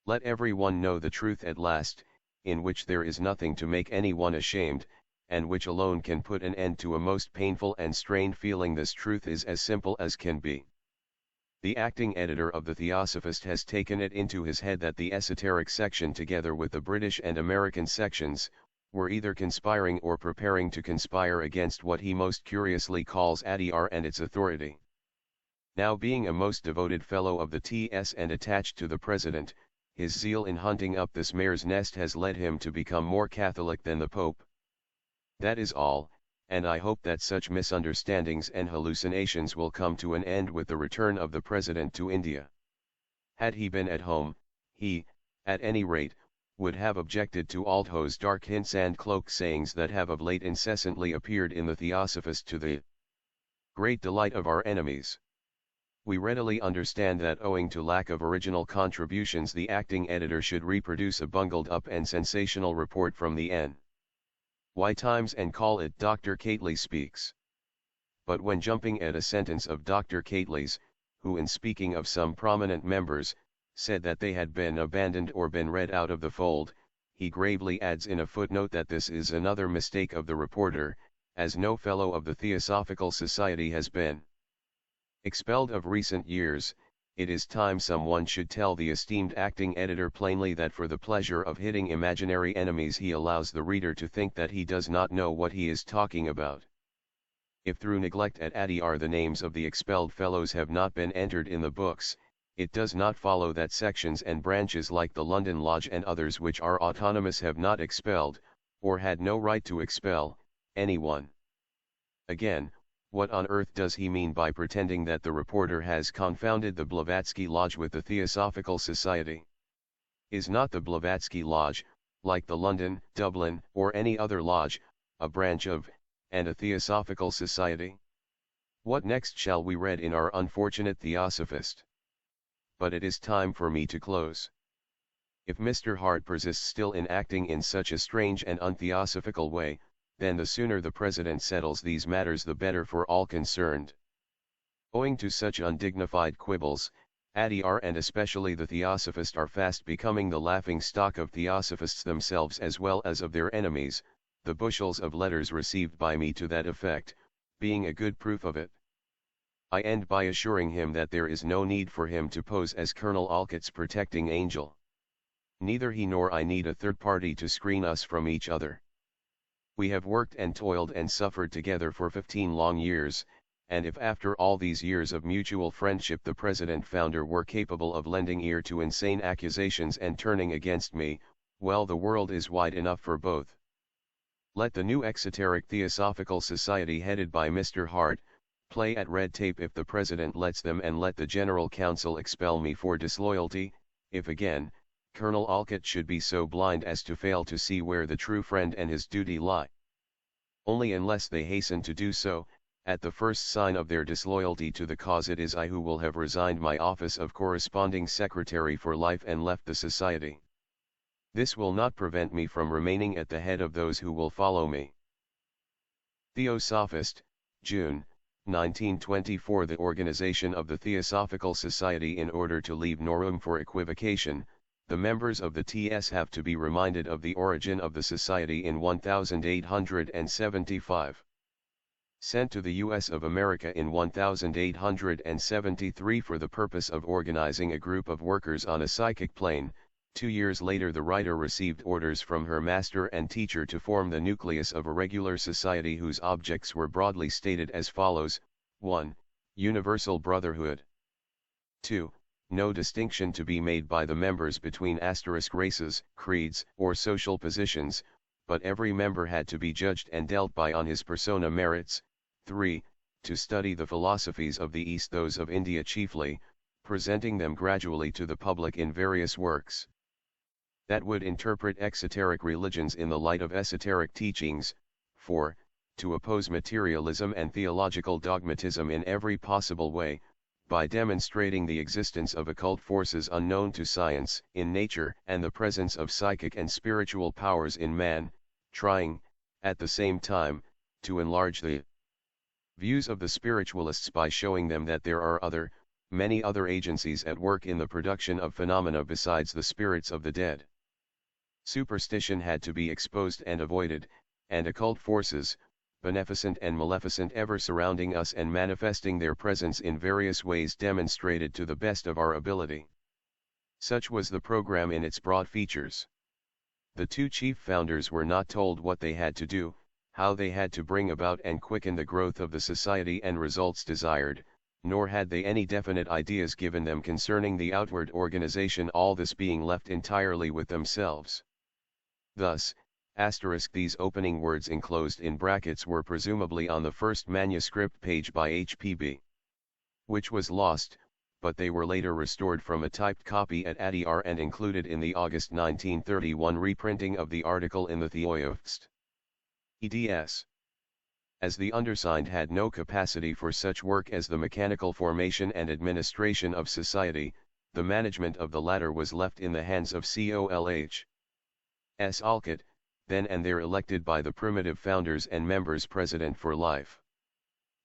Let every one know the truth at last, in which there is nothing to make any one ashamed, and which alone can put an end to a most painful and strained feeling. This truth is as simple as can be. The acting editor of the Theosophist has taken it into his head that the esoteric section together with the British and American sections, were either conspiring or preparing to conspire against what he most curiously calls ADR and its authority. Now, being a most devoted fellow of the TS and attached to the President, his zeal in hunting up this mare's nest has led him to become more Catholic than the Pope. That is all, and I hope that such misunderstandings and hallucinations will come to an end with the return of the President to India. Had he been at home, he, at any rate, would have objected to Aldho's dark hints and cloak sayings that have of late incessantly appeared in the Theosophist, to the great delight of our enemies. We readily understand that owing to lack of original contributions the acting editor should reproduce a bungled up and sensational report from the N.Y. Times and call it Dr. Cattley Speaks. But when jumping at a sentence of Dr. Cattley's, who in speaking of some prominent members, said that they had been abandoned or been read out of the fold, he gravely adds in a footnote that this is another mistake of the reporter, as no fellow of the Theosophical Society has been expelled of recent years. It is time someone should tell the esteemed acting editor plainly that for the pleasure of hitting imaginary enemies he allows the reader to think that he does not know what he is talking about. If through neglect at ADR the names of the expelled fellows have not been entered in the books, it does not follow that sections and branches like the London Lodge and others which are autonomous have not expelled, or had no right to expel, anyone. Again, what on earth does he mean by pretending that the reporter has confounded the Blavatsky Lodge with the Theosophical Society? Is not the Blavatsky Lodge, like the London, Dublin, or any other lodge, a branch of, and a Theosophical Society? What next shall we read in our unfortunate Theosophist? But it is time for me to close. If Mr. Hart persists still in acting in such a strange and untheosophical way, then the sooner the President settles these matters the better for all concerned. Owing to such undignified quibbles, ADR and especially the Theosophist are fast becoming the laughing stock of Theosophists themselves as well as of their enemies, the bushels of letters received by me to that effect, being a good proof of it. I end by assuring him that there is no need for him to pose as Colonel Olcott's protecting angel. Neither he nor I need a third party to screen us from each other. We have worked and toiled and suffered together for 15 long years, and if after all these years of mutual friendship the President-founder were capable of lending ear to insane accusations and turning against me, well, the world is wide enough for both. Let the new exoteric Theosophical Society headed by Mr. Hart, play at red tape if the President lets them, and let the General Council expel me for disloyalty, if again, Colonel Olcott should be so blind as to fail to see where the true friend and his duty lie. Only unless they hasten to do so, at the first sign of their disloyalty to the cause, it is I who will have resigned my office of corresponding secretary for life and left the society. This will not prevent me from remaining at the head of those who will follow me. Theosophist, June, 1924. The organization of the Theosophical Society. In order to leave no room for equivocation, the members of the TS have to be reminded of the origin of the society in 1875. Sent to the U.S. of America in 1873 for the purpose of organizing a group of workers on a psychic plane, 2 years later the writer received orders from her master and teacher to form the nucleus of a regular society whose objects were broadly stated as follows: 1. Universal brotherhood. 2. No distinction to be made by the members between races, creeds, or social positions, but every member had to be judged and dealt by on his persona merits. 3. To study the philosophies of the East, those of India chiefly, presenting them gradually to the public in various works that would interpret exoteric religions in the light of esoteric teachings. 4. To oppose materialism and theological dogmatism in every possible way, by demonstrating the existence of occult forces unknown to science in nature and the presence of psychic and spiritual powers in man, trying, at the same time, to enlarge the views of the spiritualists by showing them that there are many other agencies at work in the production of phenomena besides the spirits of the dead. Superstition had to be exposed and avoided, and occult forces, beneficent and maleficent, ever surrounding us and manifesting their presence in various ways demonstrated to the best of our ability. Such was the program in its broad features. The two chief founders were not told what they had to do, how they had to bring about and quicken the growth of the society and results desired, nor had they any definite ideas given them concerning the outward organization, all this being left entirely with themselves. Thus, these opening words enclosed in brackets were presumably on the first manuscript page by H.P. which was lost, but they were later restored from a typed copy at Adyar and included in the August 1931 reprinting of the article in the Theosophist. eds. As the undersigned had no capacity for such work as the mechanical formation and administration of society, the management of the latter was left in the hands of Colh. S. Alcott, then and there elected by the primitive founders and members president for life.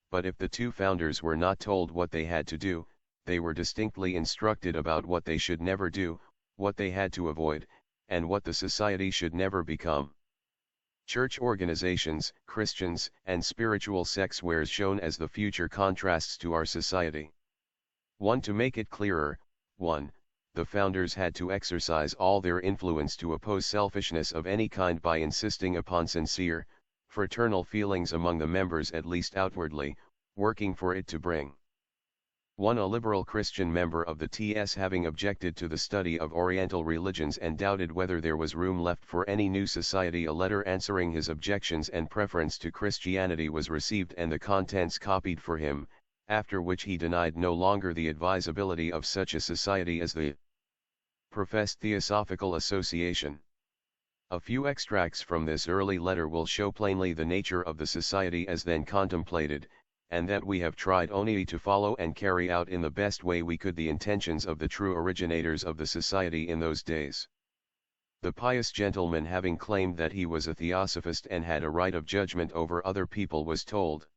But if the two founders were not told what they had to do, they were distinctly instructed about what they should never do, what they had to avoid, and what the society should never become. Church organizations, Christians, and spiritual sects were shown as the future contrasts to our society. 1. To make it clearer, 1. The founders had to exercise all their influence to oppose selfishness of any kind by insisting upon sincere, fraternal feelings among the members, at least outwardly, working for it to bring 1. A liberal Christian member of the TS having objected to the study of Oriental religions and doubted whether there was room left for any new society, a letter answering his objections and preference to Christianity was received and the contents copied for him, after which he denied no longer the advisability of such a society as the professed Theosophical Association. A few extracts from this early letter will show plainly the nature of the society as then contemplated, and that we have tried only to follow and carry out in the best way we could the intentions of the true originators of the society in those days. The pious gentleman, having claimed that he was a Theosophist and had a right of judgment over other people, was told,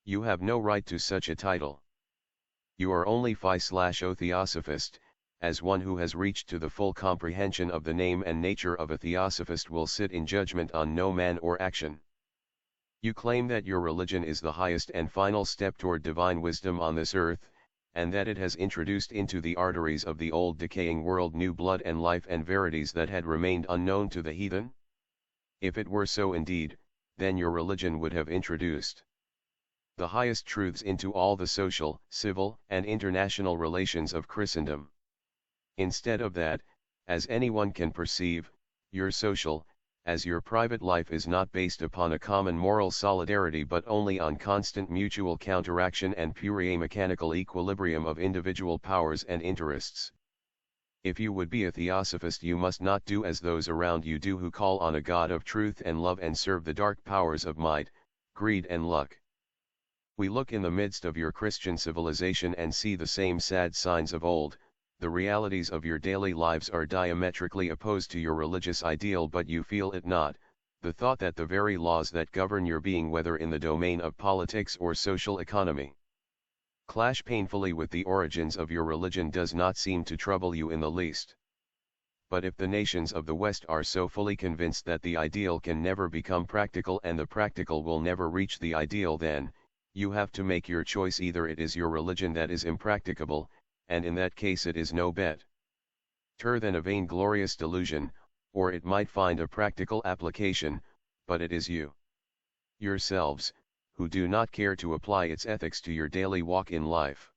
"You have no right to such a title. You are only Phi/O Theosophist, as one who has reached to the full comprehension of the name and nature of a Theosophist will sit in judgment on no man or action. You claim that your religion is the highest and final step toward divine wisdom on this earth, and that it has introduced into the arteries of the old decaying world new blood and life and verities that had remained unknown to the heathen? If it were so indeed, then your religion would have introduced the highest truths into all the social, civil, and international relations of Christendom. Instead of that, as anyone can perceive, your social, as your private life is not based upon a common moral solidarity but only on constant mutual counteraction and pure mechanical equilibrium of individual powers and interests. If you would be a Theosophist, you must not do as those around you do who call on a God of truth and love and serve the dark powers of might, greed and luck. We look in the midst of your Christian civilization and see the same sad signs of old. The realities of your daily lives are diametrically opposed to your religious ideal, but you feel it not. The thought that the very laws that govern your being, whether in the domain of politics or social economy, clash painfully with the origins of your religion does not seem to trouble you in the least. But if the nations of the West are so fully convinced that the ideal can never become practical and the practical will never reach the ideal, then, you have to make your choice. Either it is your religion that is impracticable, and in that case it is no bet than a vainglorious delusion, or it might find a practical application, but it is you yourselves, who do not care to apply its ethics to your daily walk in life.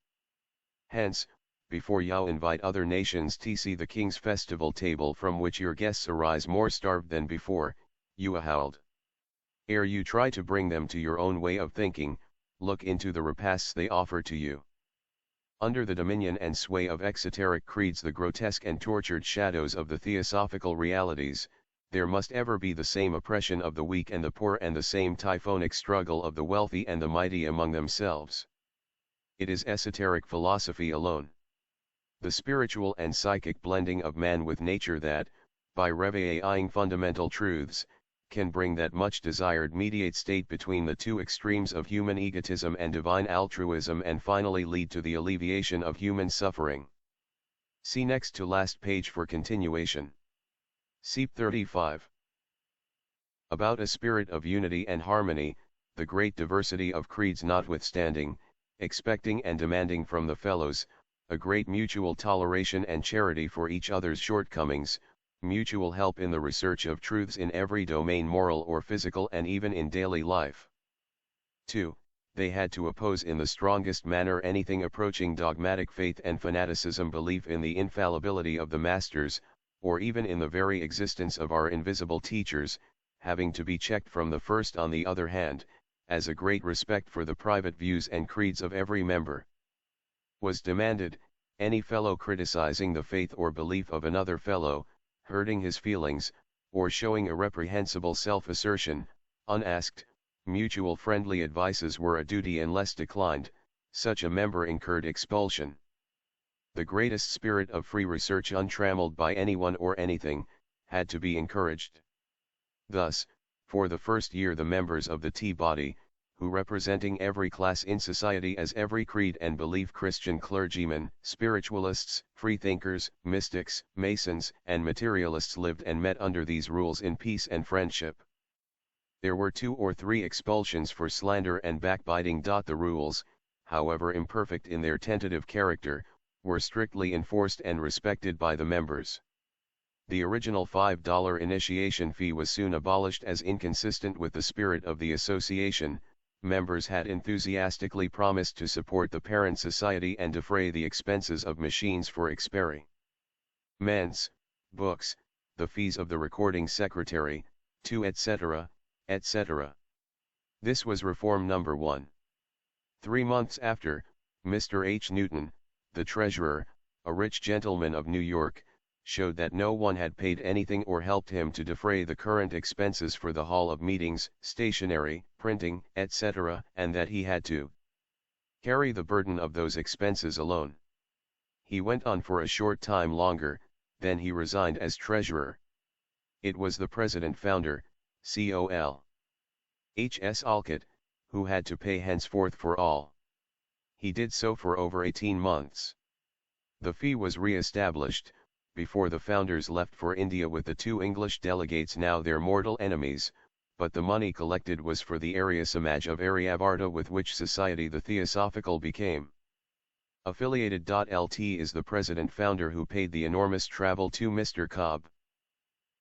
Hence, before you invite other nations to see the king's festival table from which your guests arise more starved than before, you howled. Ere you try to bring them to your own way of thinking, look into the repasts they offer to you. Under the dominion and sway of exoteric creeds, the grotesque and tortured shadows of the theosophical realities, there must ever be the same oppression of the weak and the poor and the same typhonic struggle of the wealthy and the mighty among themselves. It is esoteric philosophy alone, the spiritual and psychic blending of man with nature that, by revealing fundamental truths, can bring that much desired mediate state between the two extremes of human egotism and divine altruism and finally lead to the alleviation of human suffering. See next to last page for continuation. Seep 35. About a spirit of unity and harmony, the great diversity of creeds notwithstanding, expecting and demanding from the fellows, a great mutual toleration and charity for each other's shortcomings, mutual help in the research of truths in every domain, moral or physical, and even in daily life. 2. They had to oppose in the strongest manner anything approaching dogmatic faith and fanaticism, belief in the infallibility of the masters, or even in the very existence of our invisible teachers, having to be checked from the first. On the other hand, as a great respect for the private views and creeds of every member was demanded, any fellow criticizing the faith or belief of another fellow, hurting his feelings, or showing a reprehensible self-assertion, unasked, mutual friendly advices were a duty, unless declined, such a member incurred expulsion. The greatest spirit of free research, untrammeled by anyone or anything, had to be encouraged. Thus, for the first year the members of the T-body, who representing every class in society as every creed and belief, Christian clergymen, spiritualists, freethinkers, mystics, masons, and materialists, lived and met under these rules in peace and friendship. There were 2 or 3 expulsions for slander and backbiting. The rules, however imperfect in their tentative character, were strictly enforced and respected by the members. The original $5 initiation fee was soon abolished as inconsistent with the spirit of the association. Members had enthusiastically promised to support the parent society and defray the expenses of machines for experiments, books, the fees of the recording secretary, etc., etc. This was reform number 1. 3 months after, Mr. H. Newton, the treasurer, a rich gentleman of New York, showed that no one had paid anything or helped him to defray the current expenses for the hall of meetings, stationery, printing, etc., and that he had to carry the burden of those expenses alone. He went on for a short time longer, then he resigned as treasurer. It was the president-founder, Col. H.S. Alcott, who had to pay henceforth for all. He did so for over 18 months. The fee was re-established, before the founders left for India with the 2 English delegates, now their mortal enemies, but the money collected was for the Arya Samaj of Aryavarta, with which society the Theosophical became affiliated. Lt is the president-founder who paid the enormous travel to Mr. Cobb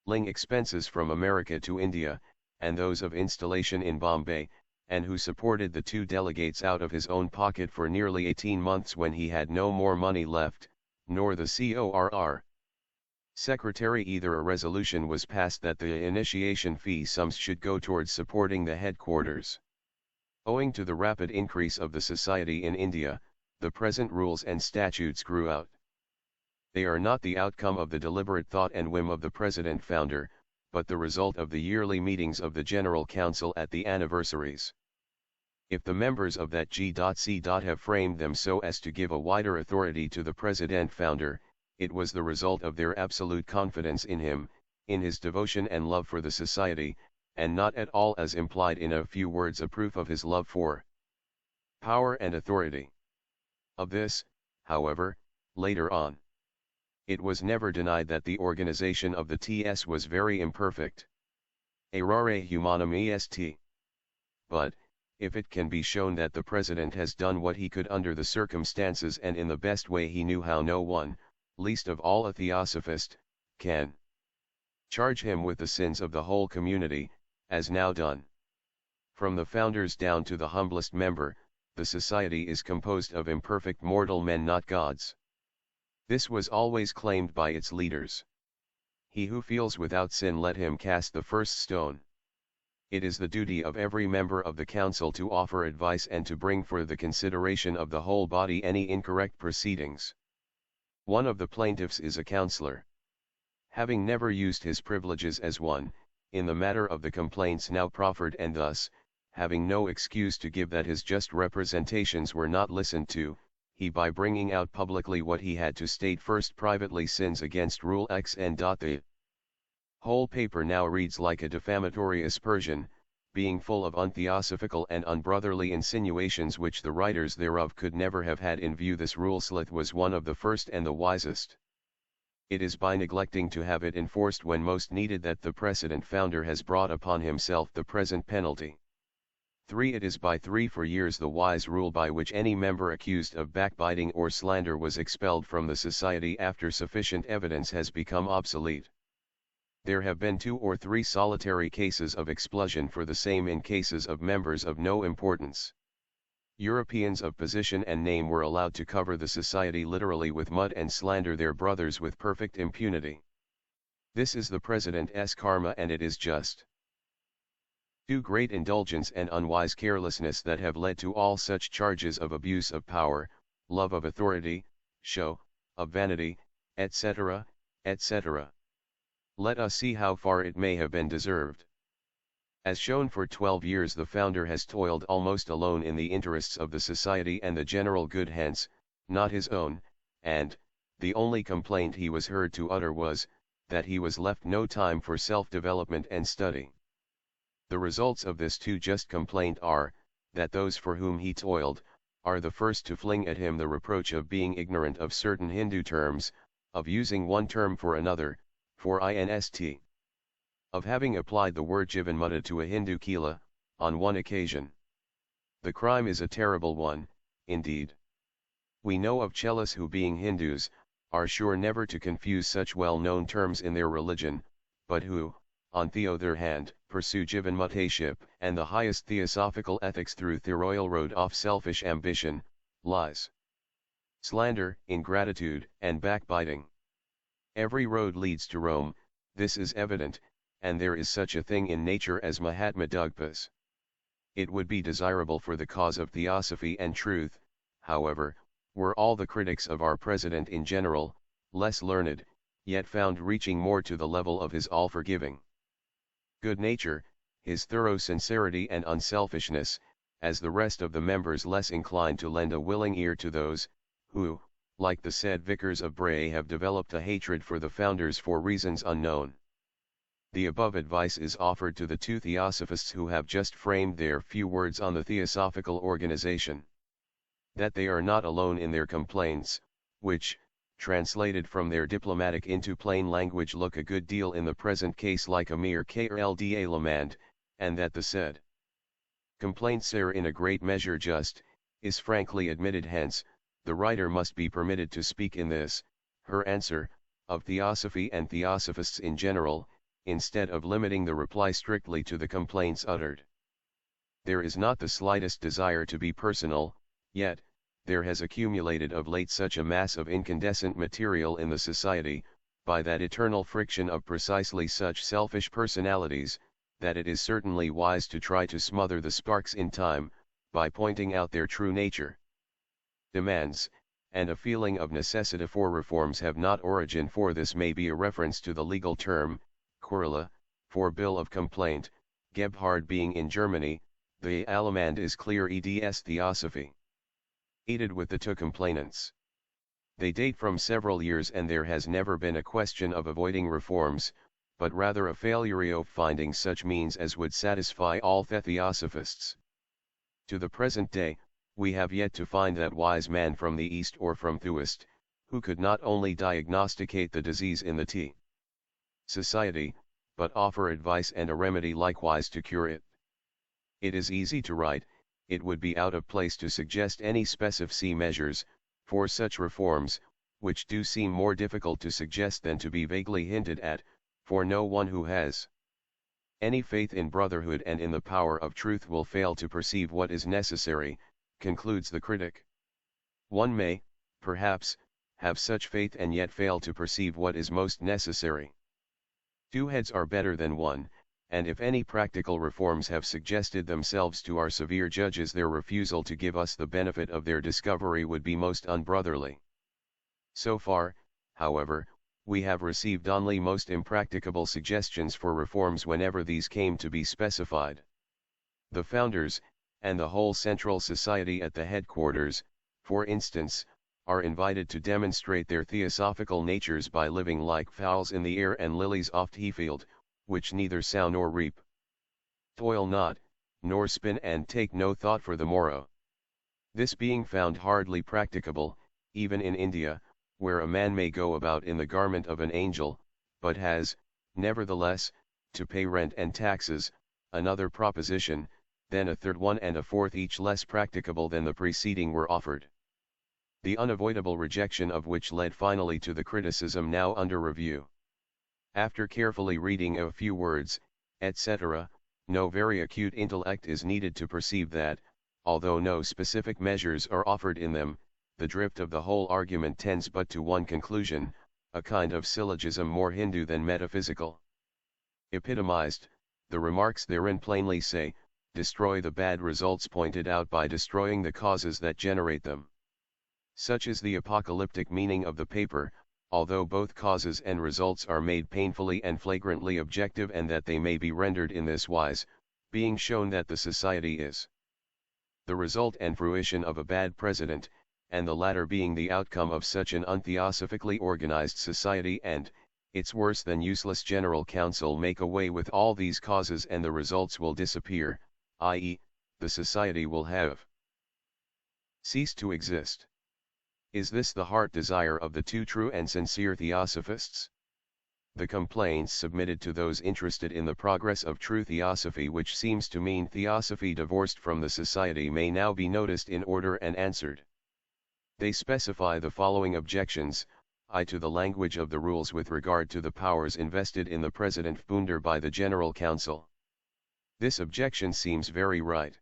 Ling expenses from America to India, and those of installation in Bombay, and who supported the 2 delegates out of his own pocket for nearly 18 months when he had no more money left, nor the CORR secretary either. A resolution was passed that the initiation fee sums should go towards supporting the headquarters. Owing to the rapid increase of the society in India, the present rules and statutes grew out. They are not the outcome of the deliberate thought and whim of the president-founder, but the result of the yearly meetings of the General Council at the anniversaries. If the members of that G.C. have framed them so as to give a wider authority to the president-founder, it was the result of their absolute confidence in him, in his devotion and love for the society, and not at all, as implied in a few words, a proof of his love for power and authority. Of this, however, later on. It was never denied that the organization of the TS was very imperfect. Errare humanum est. But, if it can be shown that the president has done what he could under the circumstances and in the best way he knew how, no one, least of all a Theosophist, can charge him with the sins of the whole community, as now done. From the founders down to the humblest member, the society is composed of imperfect mortal men, not gods. This was always claimed by its leaders. He who feels without sin, let him cast the first stone. It is the duty of every member of the council to offer advice and to bring for the consideration of the whole body any incorrect proceedings. One of the plaintiffs is a counselor. Having never used his privileges as one, in the matter of the complaints now proffered, and thus, having no excuse to give that his just representations were not listened to, he by bringing out publicly what he had to state first privately sins against Rule X, and the whole paper now reads like a defamatory aspersion, being full of untheosophical and unbrotherly insinuations which the writers thereof could never have had in view. This rule Slith was one of the first and the wisest. It is by neglecting to have it enforced when most needed that the precedent founder has brought upon himself the present penalty. 3. It is by 3 for years the wise rule by which any member accused of backbiting or slander was expelled from the society after sufficient evidence has become obsolete. There have been 2 or 3 solitary cases of expulsion for the same in cases of members of no importance. Europeans of position and name were allowed to cover the society literally with mud and slander their brothers with perfect impunity. This is the President's karma, and it is just. 2. Great indulgence and unwise carelessness that have led to all such charges of abuse of power, love of authority, show, of vanity, etc., etc. Let us see how far it may have been deserved. As shown, for 12 years the founder has toiled almost alone in the interests of the society and the general good, hence, not his own, and, the only complaint he was heard to utter was, that he was left no time for self-development and study. The results of this too just complaint are, that those for whom he toiled, are the first to fling at him the reproach of being ignorant of certain Hindu terms, of using one term for another, for inst. Of having applied the word Jivanmutta to a Hindu Kila, on one occasion. The crime is a terrible one, indeed. We know of Chelas who, being Hindus, are sure never to confuse such well-known terms in their religion, but who, on the other hand, pursue Jivanmuttaship and the highest theosophical ethics through the royal road of selfish ambition, lies, slander, ingratitude, and backbiting. Every road leads to Rome, this is evident, and there is such a thing in nature as Mahatma Dugpas. It would be desirable for the cause of theosophy and truth, however, were all the critics of our president in general, less learned, yet found reaching more to the level of his all-forgiving good nature, his thorough sincerity and unselfishness, as the rest of the members less inclined to lend a willing ear to those, who, like the said vicars of Bray, have developed a hatred for the founders for reasons unknown. The above advice is offered to the 2 Theosophists who have just framed their few words on the Theosophical organization. That they are not alone in their complaints, which, translated from their diplomatic into plain language, look a good deal in the present case like a mere krlda lament, and that the said complaints are in a great measure just, is frankly admitted. Hence, the writer must be permitted to speak in this, her answer, of Theosophy and Theosophists in general, instead of limiting the reply strictly to the complaints uttered. There is not the slightest desire to be personal, yet, there has accumulated of late such a mass of incandescent material in the society, by that eternal friction of precisely such selfish personalities, that it is certainly wise to try to smother the sparks in time, by pointing out their true nature. Demands, and a feeling of necessity for reforms have not origin for this may be a reference to the legal term, Kurla, for bill of complaint, Gebhard being in Germany, the Allemande is clear eds Theosophy. Aided with the 2 complainants. They date from several years, and there has never been a question of avoiding reforms, but rather a failure of finding such means as would satisfy all the Theosophists. To the present day, we have yet to find that wise man from the East or from Theoist, who could not only diagnosticate the disease in the T society, but offer advice and a remedy likewise to cure it. It is easy to write, it would be out of place to suggest any specific measures, for such reforms, which do seem more difficult to suggest than to be vaguely hinted at, for no one who has any faith in brotherhood and in the power of truth will fail to perceive what is necessary, concludes the critic. One may, perhaps, have such faith and yet fail to perceive what is most necessary. Two heads are better than one, and if any practical reforms have suggested themselves to our severe judges, their refusal to give us the benefit of their discovery would be most unbrotherly. So far, however, we have received only most impracticable suggestions for reforms whenever these came to be specified. The founders, and the whole central society at the headquarters, for instance, are invited to demonstrate their theosophical natures by living like fowls in the air and lilies oft he-field, which neither sow nor reap, toil not, nor spin, and take no thought for the morrow. This being found hardly practicable, even in India, where a man may go about in the garment of an angel, but has, nevertheless, to pay rent and taxes, another proposition, then a third one and a fourth, each less practicable than the preceding, were offered. The unavoidable rejection of which led finally to the criticism now under review. After carefully reading a few words, etc., no very acute intellect is needed to perceive that, although no specific measures are offered in them, the drift of the whole argument tends but to one conclusion, a kind of syllogism more Hindu than metaphysical. Epitomized, the remarks therein plainly say, destroy the bad results pointed out by destroying the causes that generate them. Such is the apocalyptic meaning of the paper, although both causes and results are made painfully and flagrantly objective, and that they may be rendered in this wise, being shown that the society is the result and fruition of a bad president, and the latter being the outcome of such an untheosophically organized society, and, its worse than useless general council make away with all these causes, and the results will disappear, i.e., the society will have ceased to exist. Is this the heart desire of the two true and sincere Theosophists? The complaints submitted to those interested in the progress of true Theosophy, which seems to mean Theosophy divorced from the society, may now be noticed in order and answered. They specify the following objections: I. To the language of the rules with regard to the powers invested in the President Funder by the General Council. This objection seems very right.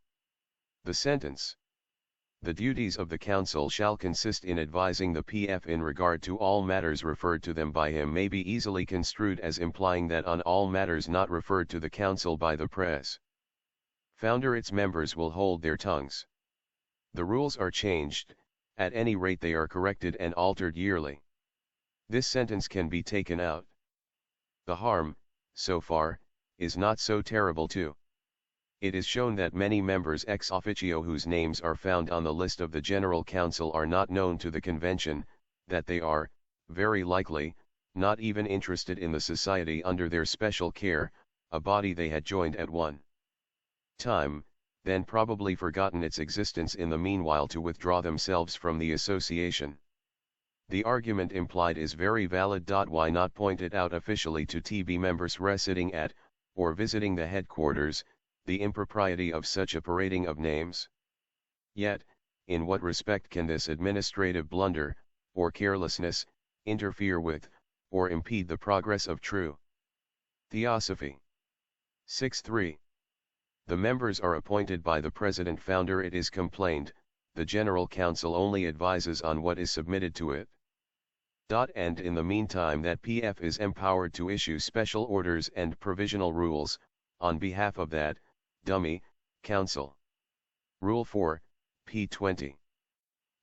The sentence, "The duties of the Council shall consist in advising the PF in regard to all matters referred to them by him," may be easily construed as implying that on all matters not referred to the Council by the Press Founder its members will hold their tongues. The rules are changed, at any rate they are corrected and altered yearly. This sentence can be taken out. The harm, so far, is not so terrible too. It is shown that many members ex officio whose names are found on the list of the General Council are not known to the Convention, that they are, very likely, not even interested in the society under their special care, a body they had joined at one time, then probably forgotten its existence in the meanwhile to withdraw themselves from the association. The argument implied is very valid. Why not point it out officially to TB members residing at, or visiting the headquarters, the impropriety of such a parading of names? Yet, in what respect can this administrative blunder, or carelessness, interfere with, or impede the progress of true Theosophy? 6.3. The members are appointed by the President Founder. It is complained, the General Council only advises on what is submitted to it. And in the meantime that PF is empowered to issue special orders and provisional rules, on behalf of that dummy Council. Rule 4, p. 20.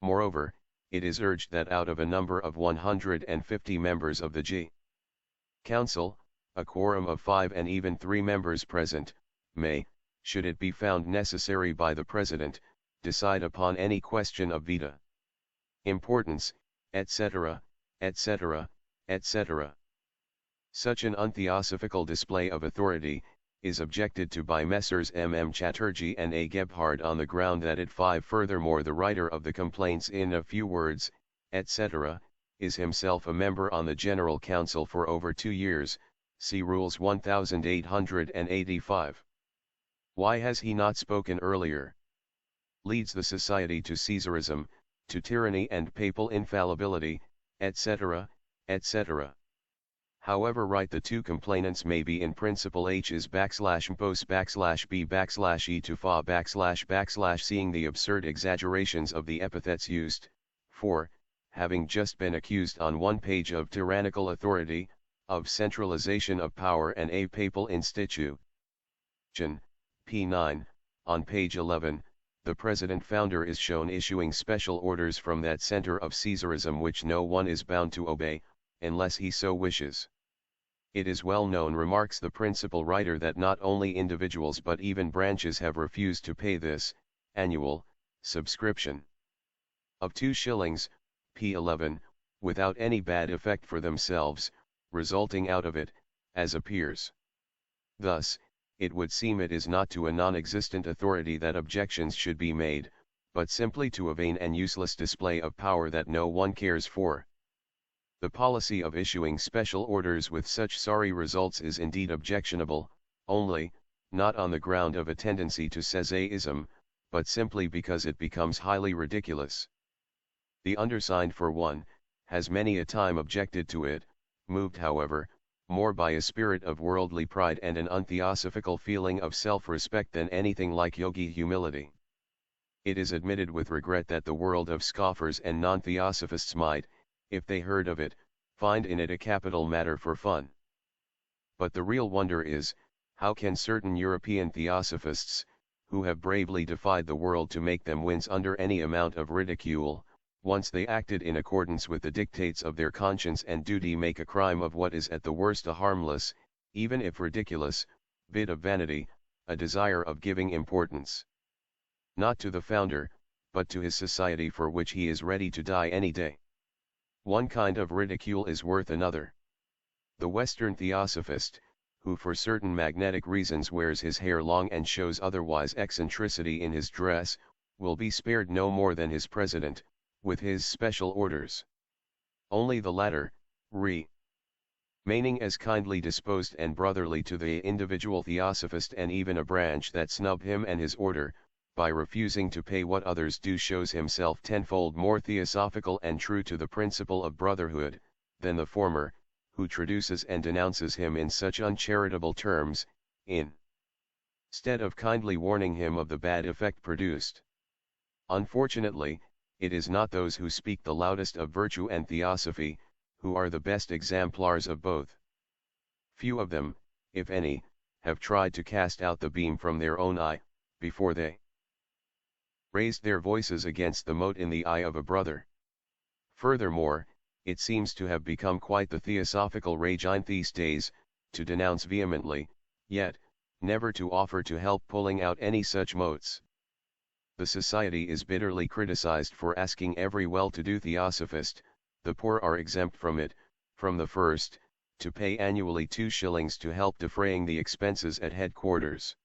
Moreover, it is urged that out of a number of 150 members of the G. Council, a quorum of 5 and even 3 members present, may, should it be found necessary by the President, decide upon any question of vita importance, etc., etc., etc. Such an untheosophical display of authority is objected to by Messrs. M. Chatterjee and A. Gebhard on the ground that it 5. Furthermore, the writer of the complaints in a few words, etc., is himself a member on the General Council for over 2 years, see Rules 1885. Why has he not spoken earlier? Leads the society to Caesarism, to tyranny and papal infallibility, etc., etc. However right the two complainants may be in principle H is /mpos/b/e to fa / seeing the absurd exaggerations of the epithets used, for, having just been accused on one page of tyrannical authority, of centralization of power and a papal institution. p. 9, on page 11, the president founder is shown issuing special orders from that center of Caesarism which no one is bound to obey, unless he so wishes. It is well known, remarks the principal writer, that not only individuals but even branches have refused to pay this, annual, subscription of 2 shillings, p. 11, without any bad effect for themselves, resulting out of it, as appears. Thus, it would seem it is not to a non-existent authority that objections should be made, but simply to a vain and useless display of power that no one cares for. The policy of issuing special orders with such sorry results is indeed objectionable, only, not on the ground of a tendency to Sazaism, but simply because it becomes highly ridiculous. The undersigned, for one, has many a time objected to it, moved however, more by a spirit of worldly pride and an untheosophical feeling of self-respect than anything like yogi humility. It is admitted with regret that the world of scoffers and non-theosophists might, if they heard of it, find in it a capital matter for fun. But the real wonder is, how can certain European theosophists, who have bravely defied the world to make them wince under any amount of ridicule, once they acted in accordance with the dictates of their conscience and duty, make a crime of what is at the worst a harmless, even if ridiculous, bit of vanity, a desire of giving importance, not to the founder, but to his society for which he is ready to die any day. One kind of ridicule is worth another. The Western Theosophist, who for certain magnetic reasons wears his hair long and shows otherwise eccentricity in his dress, will be spared no more than his president, with his special orders. Only the latter, remaining as kindly disposed and brotherly to the individual Theosophist and even a branch that snub him and his order, by refusing to pay what others do, shows himself tenfold more theosophical and true to the principle of brotherhood, than the former, who traduces and denounces him in such uncharitable terms, instead of kindly warning him of the bad effect produced. Unfortunately, it is not those who speak the loudest of virtue and theosophy, who are the best exemplars of both. Few of them, if any, have tried to cast out the beam from their own eye, before they raised their voices against the mote in the eye of a brother. Furthermore, it seems to have become quite the theosophical rage in these days, to denounce vehemently, yet, never to offer to help pulling out any such motes. The society is bitterly criticized for asking every well-to-do theosophist, the poor are exempt from it, from the first, to pay annually 2 shillings to help defraying the expenses at headquarters.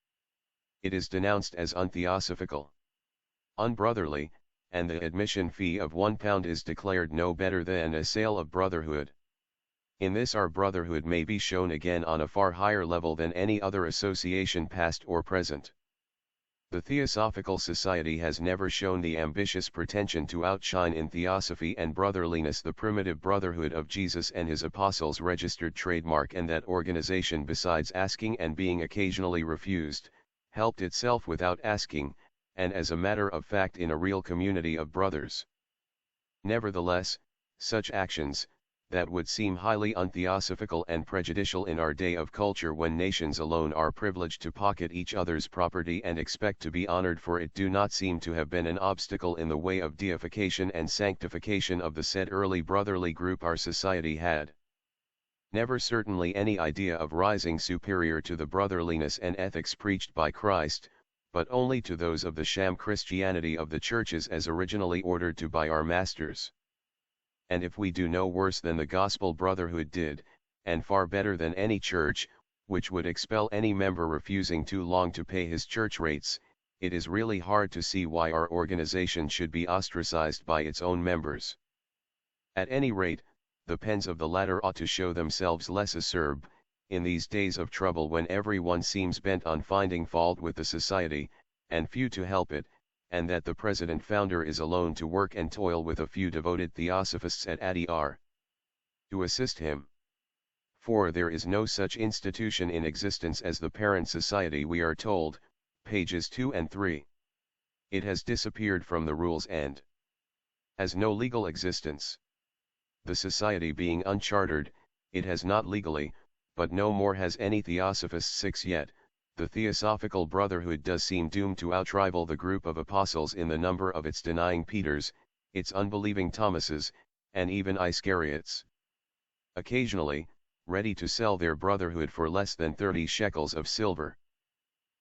It is denounced as untheosophical, unbrotherly, and the admission fee of £1 is declared no better than a sale of brotherhood. In this our brotherhood may be shown again on a far higher level than any other association past or present. The Theosophical Society has never shown the ambitious pretension to outshine in theosophy and brotherliness the primitive brotherhood of Jesus and his apostles, registered trademark, and that organization, besides asking and being occasionally refused, helped itself without asking, and as a matter of fact in a real community of brothers. Nevertheless, such actions, that would seem highly untheosophical and prejudicial in our day of culture, when nations alone are privileged to pocket each other's property and expect to be honored for it, do not seem to have been an obstacle in the way of deification and sanctification of the said early brotherly group our society had. Never certainly any idea of rising superior to the brotherliness and ethics preached by Christ, but only to those of the sham Christianity of the churches as originally ordered to by our masters. And if we do no worse than the gospel brotherhood did, and far better than any church, which would expel any member refusing too long to pay his church rates, it is really hard to see why our organization should be ostracized by its own members. At any rate, the pens of the latter ought to show themselves less acerb, in these days of trouble, when every one seems bent on finding fault with the society, and few to help it, and that the president founder is alone to work and toil with a few devoted theosophists at ADR. to assist him. For there is no such institution in existence as the parent society, we are told, pages 2 and 3. It has disappeared from the rules and has no legal existence. The society being unchartered, it has not legally, but no more has any Theosophist 6 yet. The Theosophical Brotherhood does seem doomed to outrival the group of apostles in the number of its denying Peters, its unbelieving Thomases, and even Iscariots. Occasionally, ready to sell their brotherhood for less than 30 shekels of silver.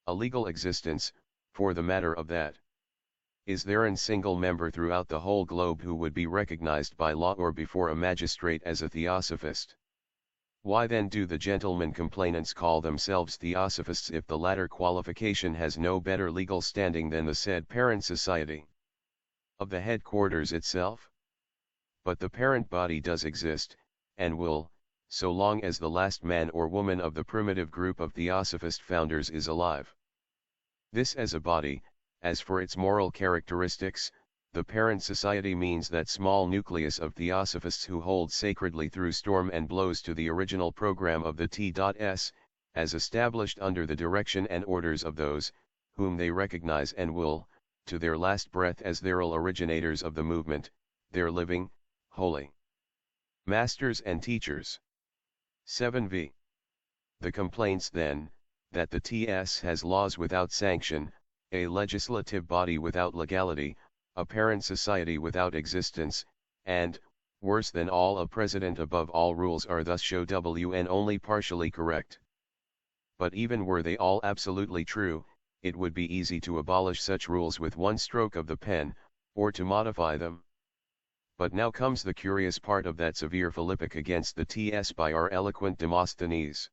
A legal existence, for the matter of that. Is there a single member throughout the whole globe who would be recognized by law or before a magistrate as a Theosophist? Why then do the gentlemen complainants call themselves Theosophists if the latter qualification has no better legal standing than the said parent society of the headquarters itself? But the parent body does exist, and will, so long as the last man or woman of the primitive group of Theosophist founders is alive. This as a body. As for its moral characteristics, the parent society means that small nucleus of Theosophists who hold sacredly through storm and blows to the original program of the T.S., as established under the direction and orders of those, whom they recognize and will, to their last breath as their originators of the movement, their living, holy masters and teachers. 7v. The complaints then, that the TS has laws without sanction, a legislative body without legality, a parent society without existence, and, worse than all, a president above all rules are thus shown only partially correct. But even were they all absolutely true, it would be easy to abolish such rules with one stroke of the pen, or to modify them. But now comes the curious part of that severe philippic against the TS by our eloquent Demosthenes.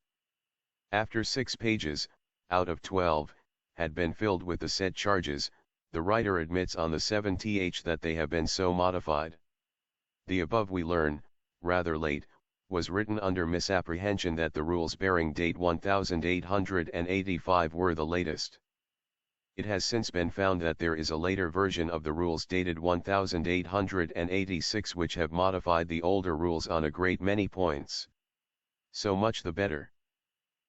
After 6 pages, out of 12, had been filled with the said charges, the writer admits on the 7th that they have been so modified. The above, we learn, rather late, was written under misapprehension that the rules bearing date 1885 were the latest. It has since been found that there is a later version of the rules dated 1886 which have modified the older rules on a great many points. So much the better.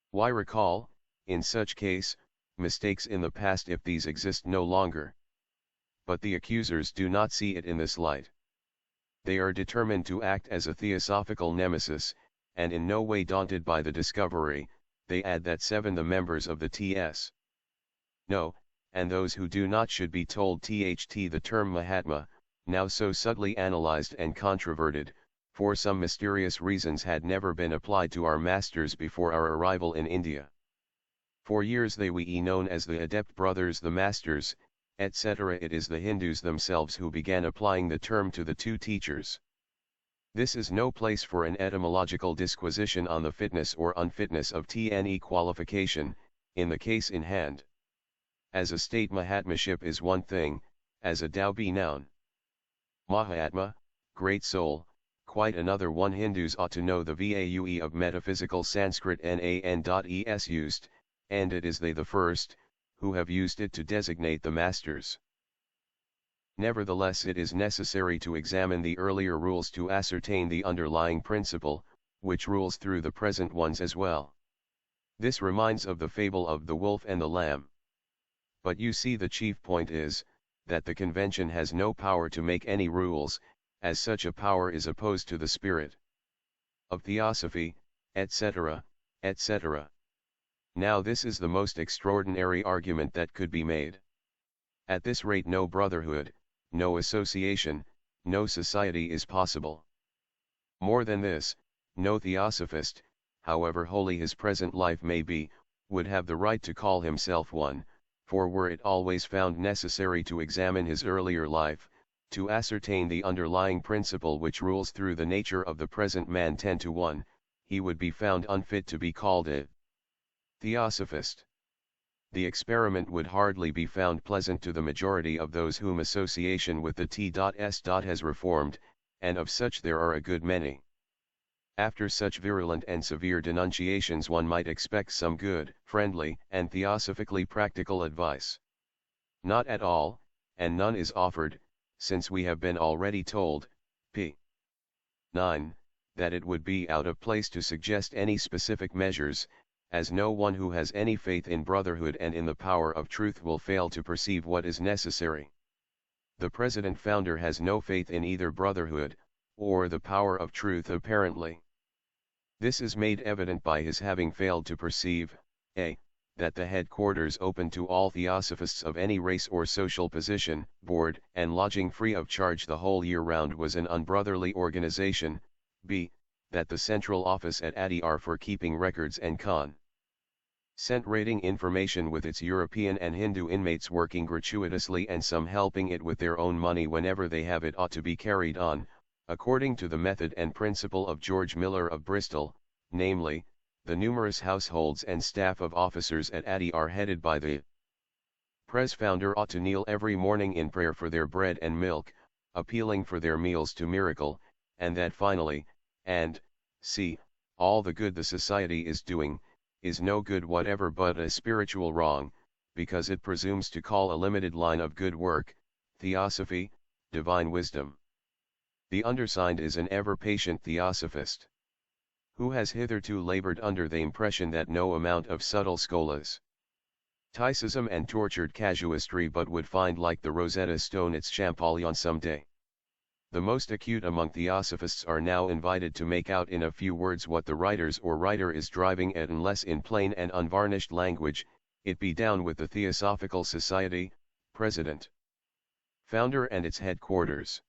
Why recall, in such case, mistakes in the past if these exist no longer? But the accusers do not see it in this light. They are determined to act as a theosophical nemesis, and in no way daunted by the discovery, they add that 7 the members of the T.S. No, and those who do not should be told the term Mahatma, now so subtly analyzed and controverted, for some mysterious reasons had never been applied to our masters before our arrival in India. For years they were known as the Adept Brothers, the Masters, etc. It is the Hindus themselves who began applying the term to the 2 teachers. This is no place for an etymological disquisition on the fitness or unfitness of TNE qualification, in the case in hand. As a state Mahatmaship is one thing, as a Tao be noun. Mahatma, great soul, quite another one. Hindus ought to know the vaue of metaphysical Sanskrit nan.es used, and it is they the first, who have used it to designate the masters. Nevertheless, it is necessary to examine the earlier rules to ascertain the underlying principle, which rules through the present ones as well. This reminds of the fable of the wolf and the lamb. But you see, the chief point is, that the convention has no power to make any rules, as such a power is opposed to the spirit of theosophy, etc., etc. Now this is the most extraordinary argument that could be made. At this rate no brotherhood, no association, no society is possible. More than this, no Theosophist, however holy his present life may be, would have the right to call himself one, for were it always found necessary to examine his earlier life, to ascertain the underlying principle which rules through the nature of the present man 10-1, he would be found unfit to be called a Theosophist. The experiment would hardly be found pleasant to the majority of those whom association with the T.S. has reformed, and of such there are a good many. After such virulent and severe denunciations one might expect some good, friendly, and theosophically practical advice. Not at all, and none is offered, since we have been already told, p. 9, that it would be out of place to suggest any specific measures, as no one who has any faith in brotherhood and in the power of truth will fail to perceive what is necessary. The present founder has no faith in either brotherhood, or the power of truth apparently. This is made evident by his having failed to perceive, a. that the headquarters open to all Theosophists of any race or social position, board and lodging free of charge the whole year round was an unbrotherly organization, b. that the central office at ADR for keeping records and sent rating information with its European and Hindu inmates working gratuitously and some helping it with their own money whenever they have it ought to be carried on, according to the method and principle of George Miller of Bristol, namely, the numerous households and staff of officers at ADI are headed by the Pres-founder ought to kneel every morning in prayer for their bread and milk, appealing for their meals to miracle, and that finally, and, see, all the good the society is doing, is no good whatever but a spiritual wrong, because it presumes to call a limited line of good work, Theosophy, divine wisdom. The undersigned is an ever-patient Theosophist, who has hitherto labored under the impression that no amount of subtle scholasticism and tortured casuistry but would find like the Rosetta Stone its Champollion some day. The most acute among Theosophists are now invited to make out in a few words what the writers or writer is driving at, unless in plain and unvarnished language, it be down with the Theosophical Society, President, Founder and its headquarters.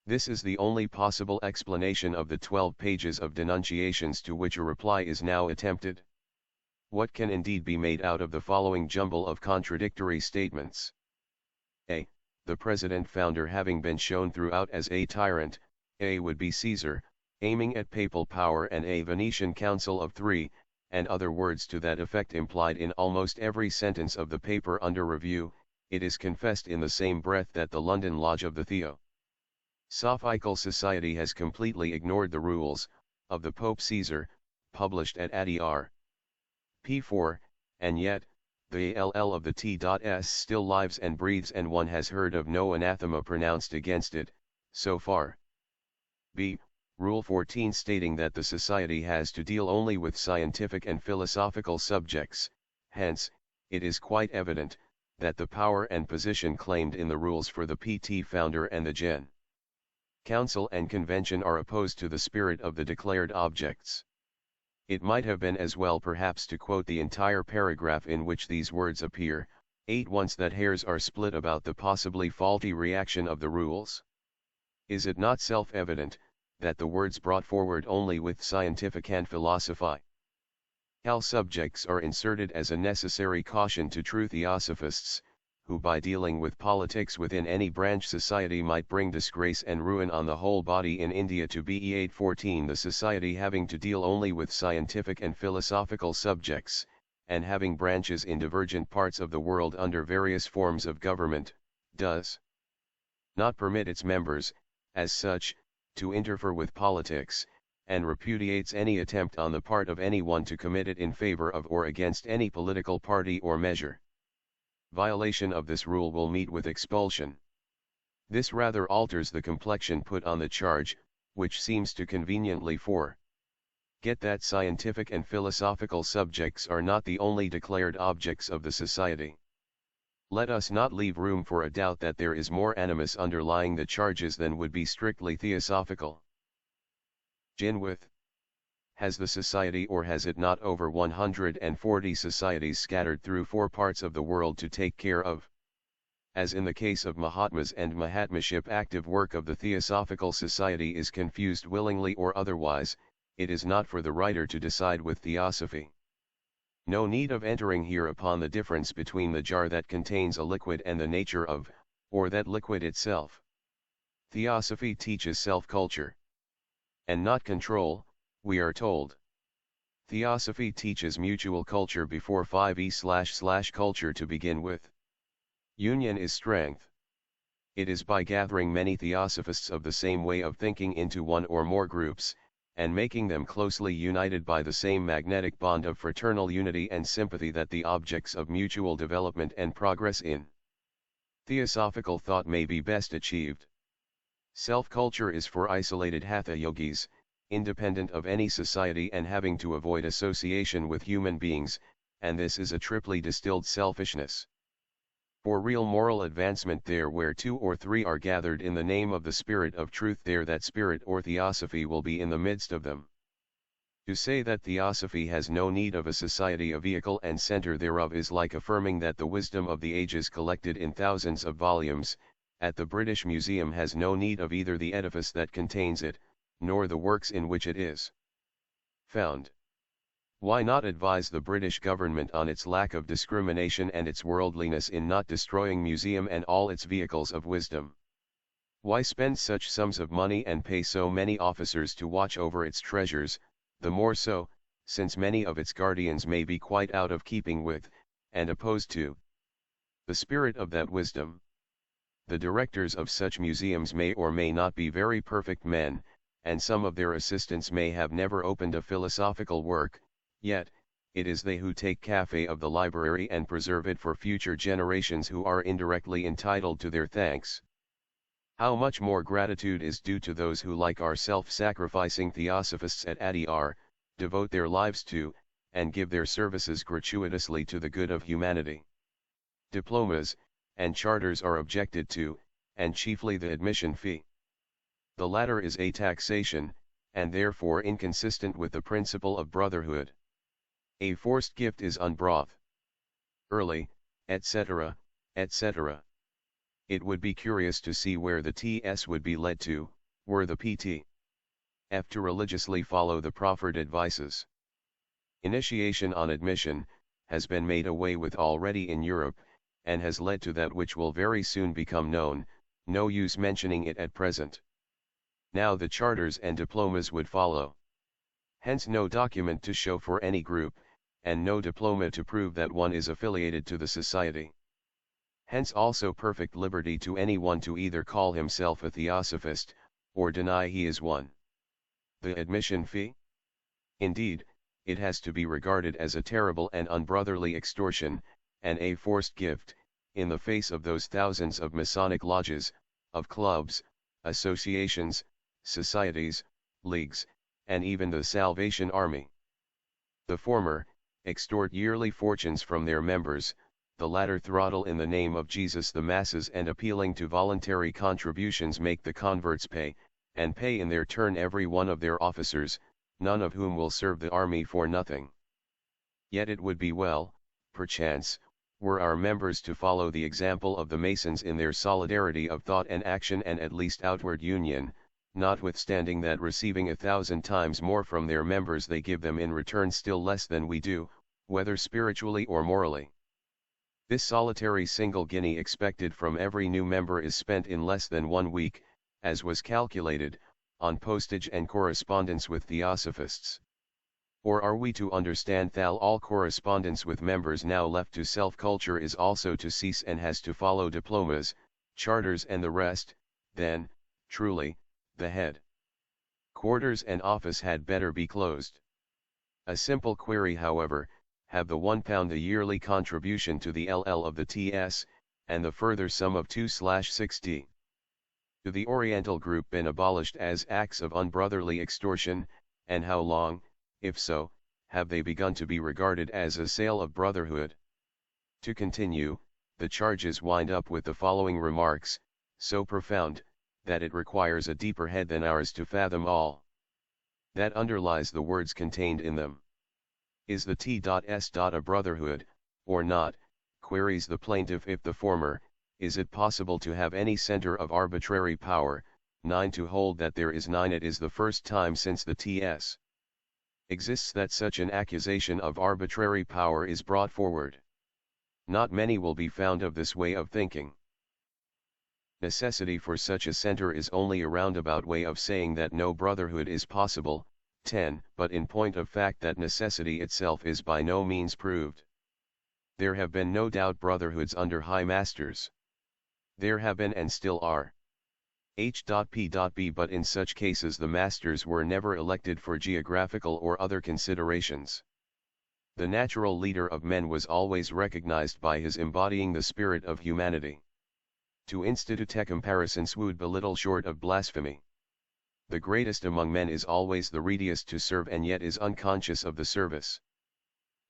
This is the only possible explanation of the 12 pages of denunciations to which a reply is now attempted. What can indeed be made out of the following jumble of contradictory statements? A. The President-Founder having been shown throughout as a tyrant, a would-be Caesar, aiming at papal power, and a Venetian Council of Three, and other words to that effect implied in almost every sentence of the paper under review. It is confessed in the same breath that the London Lodge of the Theosophical Society has completely ignored the rules of the Pope Caesar, published at ADR. p4, and yet, the ALL of the T.S. still lives and breathes, and one has heard of no anathema pronounced against it, so far. B. Rule 14 stating that the Society has to deal only with scientific and philosophical subjects, hence, it is quite evident, that the power and position claimed in the rules for the PT Founder and the Gen. Council and Convention are opposed to the spirit of the declared objects. It might have been as well perhaps to quote the entire paragraph in which these words appear, 8 once that hairs are split about the possibly faulty reaction of the rules. Is it not self-evident, that the words brought forward only with scientific and philosophical subjects are inserted as a necessary caution to true Theosophists, who by dealing with politics within any branch society might bring disgrace and ruin on the whole body in India to be 814, the society having to deal only with scientific and philosophical subjects, and having branches in divergent parts of the world under various forms of government, does not permit its members, as such, to interfere with politics, and repudiates any attempt on the part of anyone to commit it in favor of or against any political party or measure. Violation of this rule will meet with expulsion. This rather alters the complexion put on the charge, which seems to conveniently forget that scientific and philosophical subjects are not the only declared objects of the society. Let us not leave room for a doubt that there is more animus underlying the charges than would be strictly theosophical. Gin with. Has the society, or has it not, over 140 societies scattered through 4 parts of the world to take care of? As in the case of Mahatmas and Mahatmaship, active work of the Theosophical Society is confused willingly or otherwise. It is not for the writer to decide with Theosophy. No need of entering here upon the difference between the jar that contains a liquid and the nature of, or that liquid itself. Theosophy teaches self-culture, and not control, we are told. Theosophy teaches mutual culture before 5e/culture to begin with. Union is strength. It is by gathering many Theosophists of the same way of thinking into one or more groups, and making them closely united by the same magnetic bond of fraternal unity and sympathy, that the objects of mutual development and progress in Theosophical thought may be best achieved. Self-culture is for isolated Hatha yogis, independent of any society and having to avoid association with human beings, and this is a triply distilled selfishness. For real moral advancement there where 2 or 3 are gathered in the name of the Spirit of truth there that Spirit or Theosophy will be in the midst of them. To say that Theosophy has no need of a society a vehicle and center thereof is like affirming that the wisdom of the ages collected in thousands of volumes, at the British Museum has no need of either the edifice that contains it, nor the works in which it is found. Why not advise the British government on its lack of discrimination and its worldliness in not destroying museum and all its vehicles of wisdom? Why spend such sums of money and pay so many officers to watch over its treasures, the more so, since many of its guardians may be quite out of keeping with, and opposed to, the spirit of that wisdom? The directors of such museums may or may not be very perfect men, and some of their assistants may have never opened a philosophical work, yet, it is they who take café of the library and preserve it for future generations who are indirectly entitled to their thanks. How much more gratitude is due to those who like our self-sacrificing Theosophists at ADR, devote their lives to, and give their services gratuitously to the good of humanity. Diplomas, and charters are objected to, and chiefly the admission fee. The latter is a taxation, and therefore inconsistent with the principle of brotherhood. A forced gift is unbrought. Early, etc., etc. It would be curious to see where the TS would be led to, were the PT.F to religiously follow the proffered advices. Initiation on admission, has been made away with already in Europe, and has led to that which will very soon become known, no use mentioning it at present. Now the charters and diplomas would follow. Hence no document to show for any group, and no diploma to prove that one is affiliated to the society. Hence also perfect liberty to any one to either call himself a Theosophist, or deny he is one. The admission fee? Indeed, it has to be regarded as a terrible and unbrotherly extortion, and a forced gift, in the face of those thousands of Masonic lodges, of clubs, associations, societies, leagues, and even the Salvation Army. The former, extort yearly fortunes from their members, the latter throttle in the name of Jesus the masses and appealing to voluntary contributions make the converts pay, and pay in their turn every one of their officers, none of whom will serve the army for nothing. Yet it would be well, perchance, were our members to follow the example of the Masons in their solidarity of thought and action and at least outward union, notwithstanding that receiving 1,000 times more from their members they give them in return still less than we do, whether spiritually or morally. This solitary single guinea expected from every new member is spent in less than 1 week, as was calculated, on postage and correspondence with Theosophists. Or are we to understand that all correspondence with members now left to self-culture is also to cease and has to follow diplomas, charters and the rest, then, truly, the head quarters and office had better be closed. A simple query however, have the £1 a yearly contribution to the LL of the TS, and the further sum of 2/60 to the Oriental group been abolished as acts of unbrotherly extortion, and how long, if so, have they begun to be regarded as a sale of brotherhood? To continue, the charges wind up with the following remarks, so profound, that it requires a deeper head than ours to fathom all that underlies the words contained in them. Is the T.S. a brotherhood, or not, queries the plaintiff. If the former, is it possible to have any center of arbitrary power? 9 To hold that there is 9 It is the first time since the T.S. exists that such an accusation of arbitrary power is brought forward. Not many will be found of this way of thinking. Necessity for such a center is only a roundabout way of saying that no brotherhood is possible. 10 But in point of fact that necessity itself is by no means proved. There have been no doubt brotherhoods under high masters. There have been and still are. H.P.B. But in such cases the masters were never elected for geographical or other considerations. The natural leader of men was always recognized by his embodying the spirit of humanity. To institute a comparison would be little short of blasphemy. The greatest among men is always the readiest to serve and yet is unconscious of the service.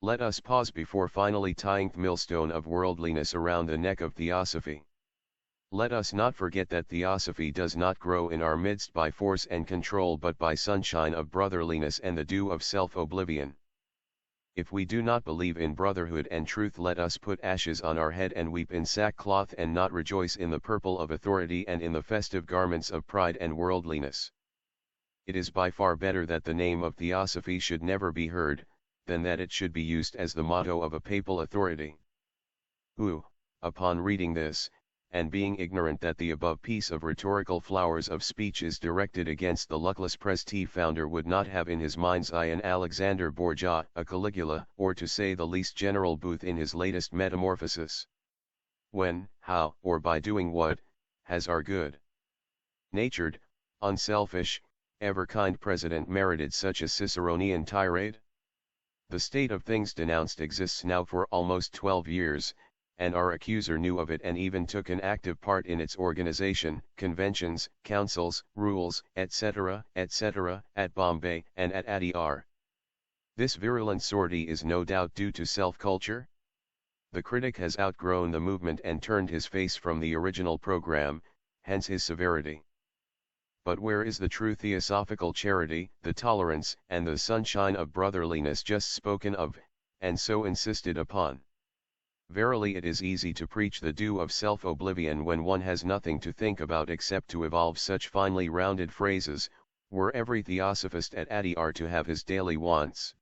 Let us pause before finally tying the millstone of worldliness around the neck of Theosophy. Let us not forget that Theosophy does not grow in our midst by force and control but by sunshine of brotherliness and the dew of self-oblivion. If we do not believe in brotherhood and truth, let us put ashes on our head and weep in sackcloth and not rejoice in the purple of authority and in the festive garments of pride and worldliness. It is by far better that the name of Theosophy should never be heard, than that it should be used as the motto of a papal authority. Who, upon reading this, and being ignorant that the above piece of rhetorical flowers of speech is directed against the luckless Presti founder, would not have in his mind's eye an Alexander Borgia, a Caligula, or to say the least General Booth in his latest metamorphosis. When, how, or by doing what, has our good, natured, unselfish, ever kind President merited such a Ciceronian tirade? The state of things denounced exists now for almost 12 years, and our accuser knew of it and even took an active part in its organization, conventions, councils, rules, etc., etc., at Bombay and at Adyar. This virulent sortie is no doubt due to self-culture. The critic has outgrown the movement and turned his face from the original program, hence his severity. But where is the true theosophical charity, the tolerance, and the sunshine of brotherliness just spoken of, and so insisted upon? Verily it is easy to preach the dew of self-oblivion when one has nothing to think about except to evolve such finely rounded phrases, were every theosophist at Adyar to have his daily wants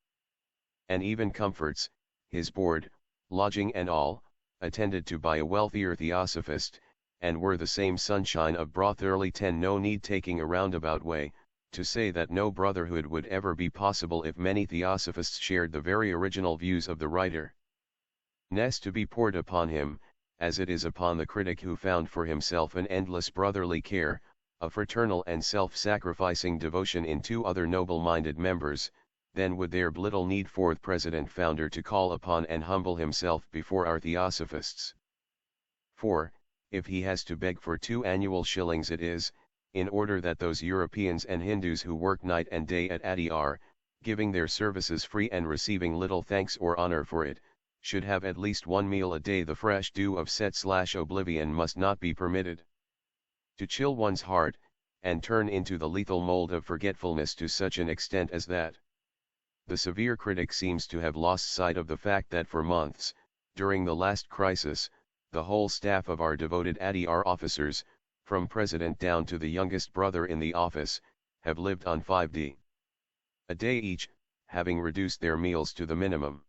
and even comforts, his board, lodging and all, attended to by a wealthier theosophist, and were the same sunshine of brotherly ten, no need taking a roundabout way, to say that no brotherhood would ever be possible if many theosophists shared the very original views of the writer. Ness to be poured upon him, as it is upon the critic who found for himself an endless brotherly care, a fraternal and self-sacrificing devotion in two other noble-minded members, then would there be little need for the President Founder to call upon and humble himself before our theosophists. For, if he has to beg for 2 annual shillings, it is, in order that those Europeans and Hindus who work night and day at Adyar, giving their services free and receiving little thanks or honor for it, should have at least 1 meal a day. The fresh dew of set/oblivion must not be permitted to chill one's heart, and turn into the lethal mold of forgetfulness to such an extent as that. The severe critic seems to have lost sight of the fact that for months, during the last crisis, the whole staff of our devoted Adyar officers, from president down to the youngest brother in the office, have lived on 5d a day each, having reduced their meals to the minimum.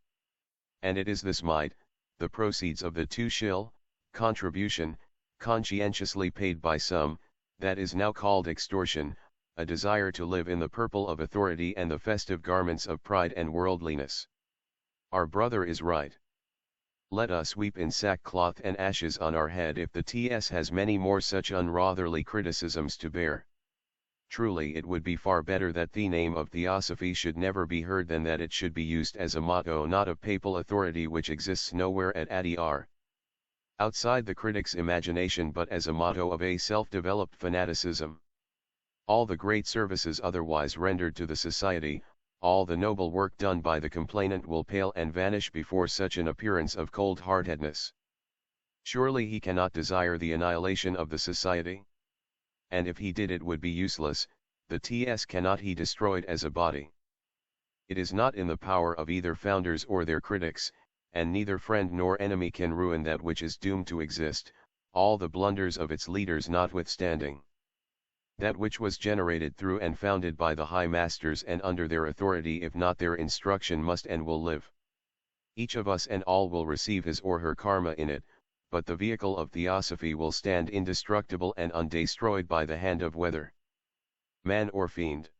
And it is this mite, the proceeds of the 2 shil contribution, conscientiously paid by some, that is now called extortion, a desire to live in the purple of authority and the festive garments of pride and worldliness. Our brother is right. Let us weep in sackcloth and ashes on our head if the TS has many more such unbrotherly criticisms to bear. Truly it would be far better that the name of Theosophy should never be heard than that it should be used as a motto not of papal authority which exists nowhere at Adyar, outside the critic's imagination, but as a motto of a self-developed fanaticism. All the great services otherwise rendered to the society, all the noble work done by the complainant will pale and vanish before such an appearance of cold-heartedness. Surely he cannot desire the annihilation of the society? And if he did, it would be useless. The TS cannot he destroyed as a body. It is not in the power of either founders or their critics, and neither friend nor enemy can ruin that which is doomed to exist, all the blunders of its leaders notwithstanding. That which was generated through and founded by the high masters and under their authority, if not their instruction, must and will live. Each of us and all will receive his or her karma in it, but the vehicle of Theosophy will stand indestructible and undestroyed by the hand of whether man or fiend.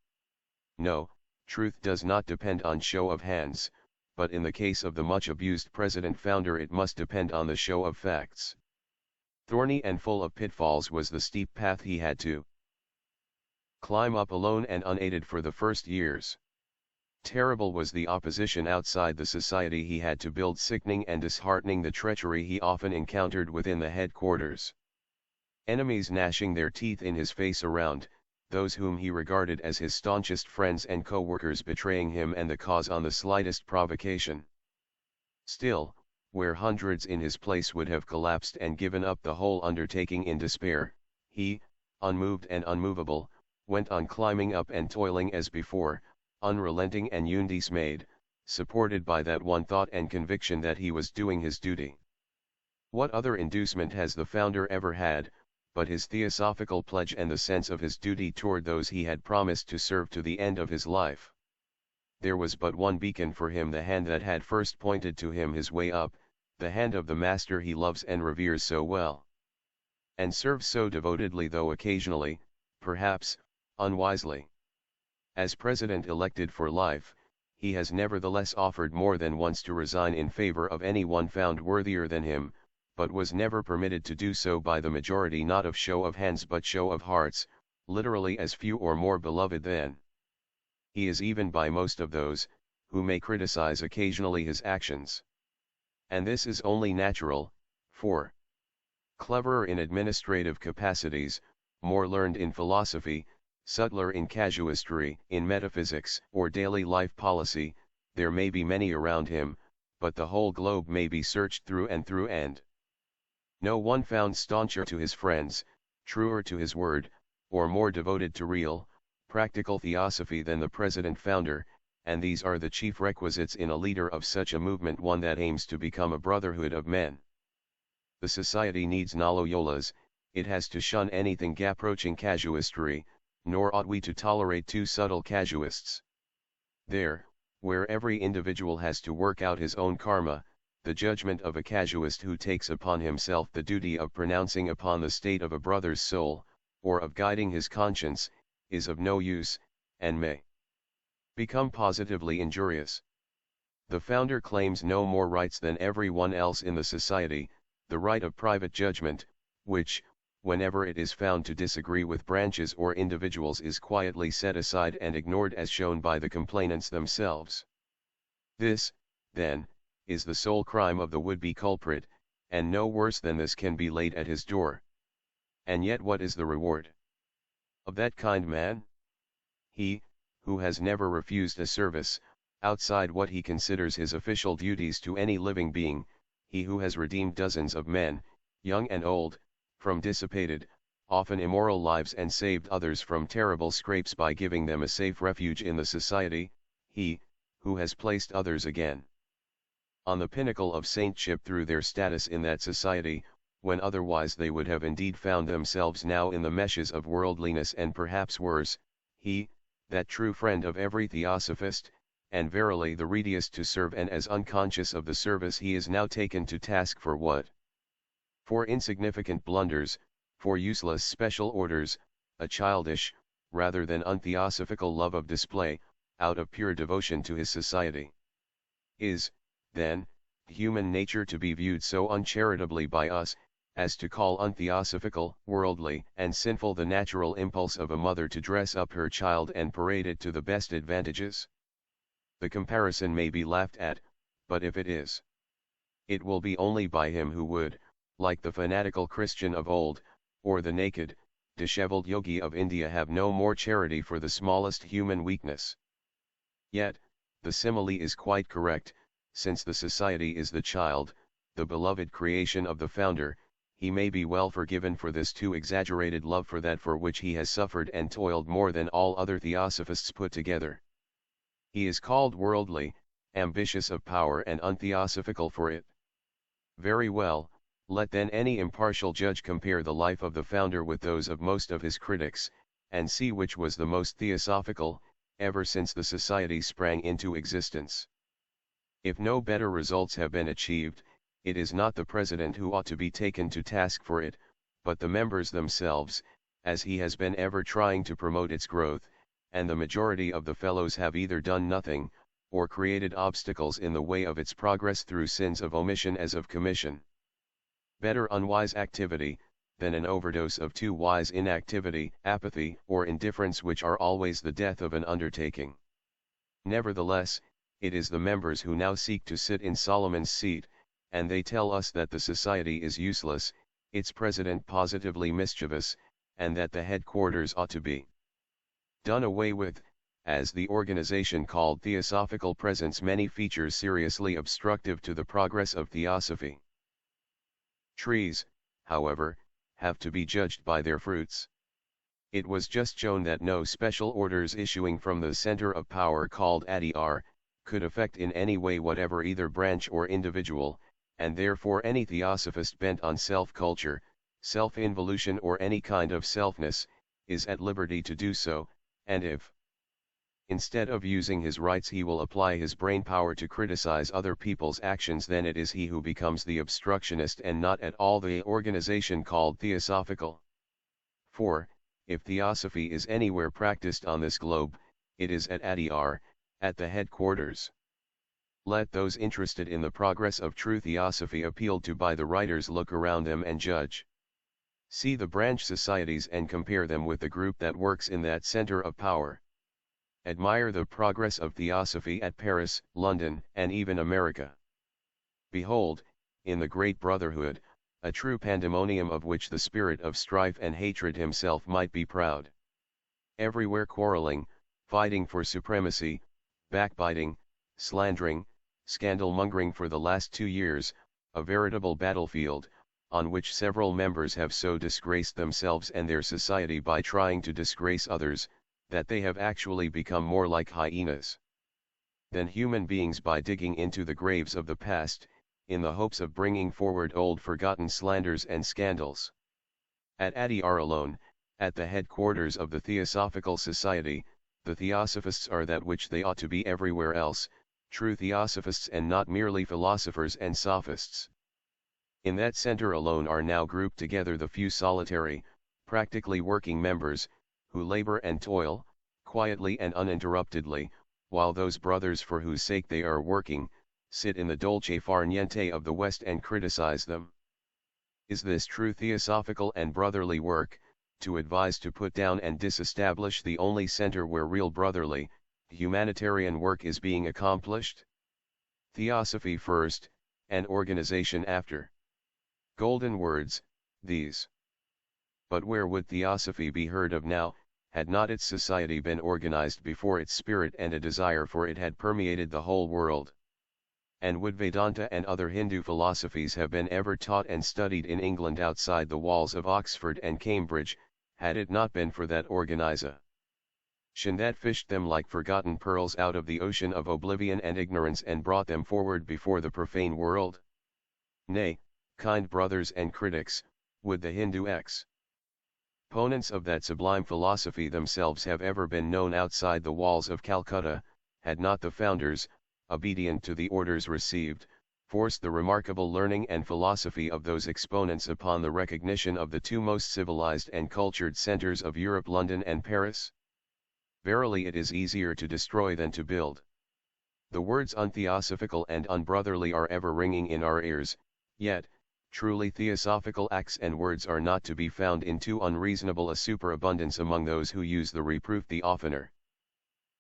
No, truth does not depend on show of hands, but in the case of the much abused President Founder it must depend on the show of facts. Thorny and full of pitfalls was the steep path he had to climb up alone and unaided for the first years. Terrible was the opposition outside the society he had to build, sickening and disheartening the treachery he often encountered within the headquarters. Enemies gnashing their teeth in his face around, those whom he regarded as his staunchest friends and co-workers betraying him and the cause on the slightest provocation. Still, where hundreds in his place would have collapsed and given up the whole undertaking in despair, he, unmoved and unmovable, went on climbing up and toiling as before, unrelenting and undismayed, supported by that one thought and conviction that he was doing his duty. What other inducement has the founder ever had, but his theosophical pledge and the sense of his duty toward those he had promised to serve to the end of his life? There was but one beacon for him, the hand that had first pointed to him his way up, the hand of the master he loves and reveres so well, and serves so devotedly, though occasionally, perhaps, unwisely. As president elected for life, he has nevertheless offered more than once to resign in favor of any one found worthier than him, but was never permitted to do so by the majority, not of show of hands but show of hearts, literally as few or more beloved than he is even by most of those, who may criticize occasionally his actions. And this is only natural, for, cleverer in administrative capacities, more learned in philosophy, subtler in casuistry, in metaphysics, or daily life policy, there may be many around him, but the whole globe may be searched through, and no one found stauncher to his friends, truer to his word, or more devoted to real, practical theosophy than the president-founder, and these are the chief requisites in a leader of such a movement, one that aims to become a brotherhood of men. The society needs no Loyolas, it has to shun anything approaching casuistry, nor ought we to tolerate too subtle casuists. There, where every individual has to work out his own karma, the judgment of a casuist who takes upon himself the duty of pronouncing upon the state of a brother's soul, or of guiding his conscience, is of no use, and may become positively injurious. The founder claims no more rights than everyone else in the society, the right of private judgment, which, whenever it is found to disagree with branches or individuals, is quietly set aside and ignored, as shown by the complainants themselves. This, then, is the sole crime of the would-be culprit, and no worse than this can be laid at his door. And yet what is the reward of that kind man? He, who has never refused a service, outside what he considers his official duties to any living being, he who has redeemed dozens of men, young and old, from dissipated, often immoral lives, and saved others from terrible scrapes by giving them a safe refuge in the society, he, who has placed others again on the pinnacle of saintship through their status in that society, when otherwise they would have indeed found themselves now in the meshes of worldliness and perhaps worse, he, that true friend of every theosophist, and verily the readiest to serve, and as unconscious of the service he is now taken to task for what? For insignificant blunders, for useless special orders, a childish, rather than untheosophical love of display, out of pure devotion to his society. Is, then, human nature to be viewed so uncharitably by us, as to call untheosophical, worldly, and sinful the natural impulse of a mother to dress up her child and parade it to the best advantages? The comparison may be laughed at, but if it is, it will be only by him who would, like the fanatical Christian of old, or the naked, disheveled yogi of India, have no more charity for the smallest human weakness. Yet, the simile is quite correct, since the society is the child, the beloved creation of the founder. He may be well forgiven for this too exaggerated love for that for which he has suffered and toiled more than all other theosophists put together. He is called worldly, ambitious of power, and untheosophical for it. Very well, let then any impartial judge compare the life of the founder with those of most of his critics, and see which was the most theosophical, ever since the society sprang into existence. If no better results have been achieved, it is not the president who ought to be taken to task for it, but the members themselves, as he has been ever trying to promote its growth, and the majority of the fellows have either done nothing, or created obstacles in the way of its progress through sins of omission as of commission. Better unwise activity, than an overdose of too wise inactivity, apathy, or indifference, which are always the death of an undertaking. Nevertheless, it is the members who now seek to sit in Solomon's seat, and they tell us that the society is useless, its president positively mischievous, and that the headquarters ought to be done away with, as the organization called Theosophical presents many features seriously obstructive to the progress of Theosophy. Trees, however, have to be judged by their fruits. It was just shown that no special orders issuing from the center of power called Adhyar, could affect in any way whatever either branch or individual, and therefore any Theosophist bent on self-culture, self-involution or any kind of selfness, is at liberty to do so, and if, instead of using his rights he will apply his brain power to criticize other people's actions, then it is he who becomes the obstructionist and not at all the organization called Theosophical. For, if Theosophy is anywhere practiced on this globe, it is at Adhyar, at the headquarters. Let those interested in the progress of true Theosophy appealed to by the writers look around them and judge. See the branch societies and compare them with the group that works in that center of power. Admire the progress of Theosophy at Paris, London, and even America. Behold, in the Great Brotherhood, a true pandemonium of which the spirit of strife and hatred himself might be proud. Everywhere quarreling, fighting for supremacy, backbiting, slandering, scandal-mongering for the last 2 years, a veritable battlefield, on which several members have so disgraced themselves and their society by trying to disgrace others, that they have actually become more like hyenas than human beings by digging into the graves of the past, in the hopes of bringing forward old forgotten slanders and scandals. At Adhyar alone, at the headquarters of the Theosophical Society, the Theosophists are that which they ought to be everywhere else, true Theosophists and not merely philosophers and sophists. In that center alone are now grouped together the few solitary, practically working members, who labor and toil, quietly and uninterruptedly, while those brothers for whose sake they are working, sit in the dolce far niente of the West and criticize them. Is this true theosophical and brotherly work, to advise to put down and disestablish the only center where real brotherly, humanitarian work is being accomplished? Theosophy first, and organization after. Golden words, these. But where would Theosophy be heard of now, had not its society been organized before its spirit and a desire for it had permeated the whole world? And would Vedanta and other Hindu philosophies have been ever taught and studied in England outside the walls of Oxford and Cambridge, had it not been for that organization that fished them like forgotten pearls out of the ocean of oblivion and ignorance and brought them forward before the profane world? Nay, kind brothers and critics, would the Hindu exponents of that sublime philosophy themselves have ever been known outside the walls of Calcutta, had not the founders, obedient to the orders received, forced the remarkable learning and philosophy of those exponents upon the recognition of the two most civilized and cultured centers of Europe, London and Paris? Verily it is easier to destroy than to build. The words untheosophical and unbrotherly are ever ringing in our ears, yet, truly theosophical acts and words are not to be found in too unreasonable a superabundance among those who use the reproof the oftener.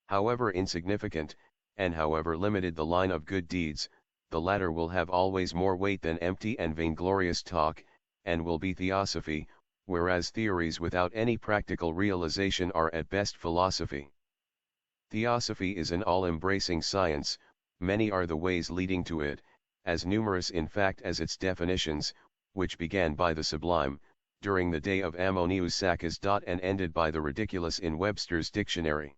However insignificant, and however limited the line of good deeds, the latter will have always more weight than empty and vainglorious talk, and will be theosophy, whereas theories without any practical realization are at best philosophy. Theosophy is an all-embracing science, many are the ways leading to it, as numerous in fact as its definitions, which began by the sublime, during the day of Ammonius Saccas. And ended by the ridiculous in Webster's dictionary.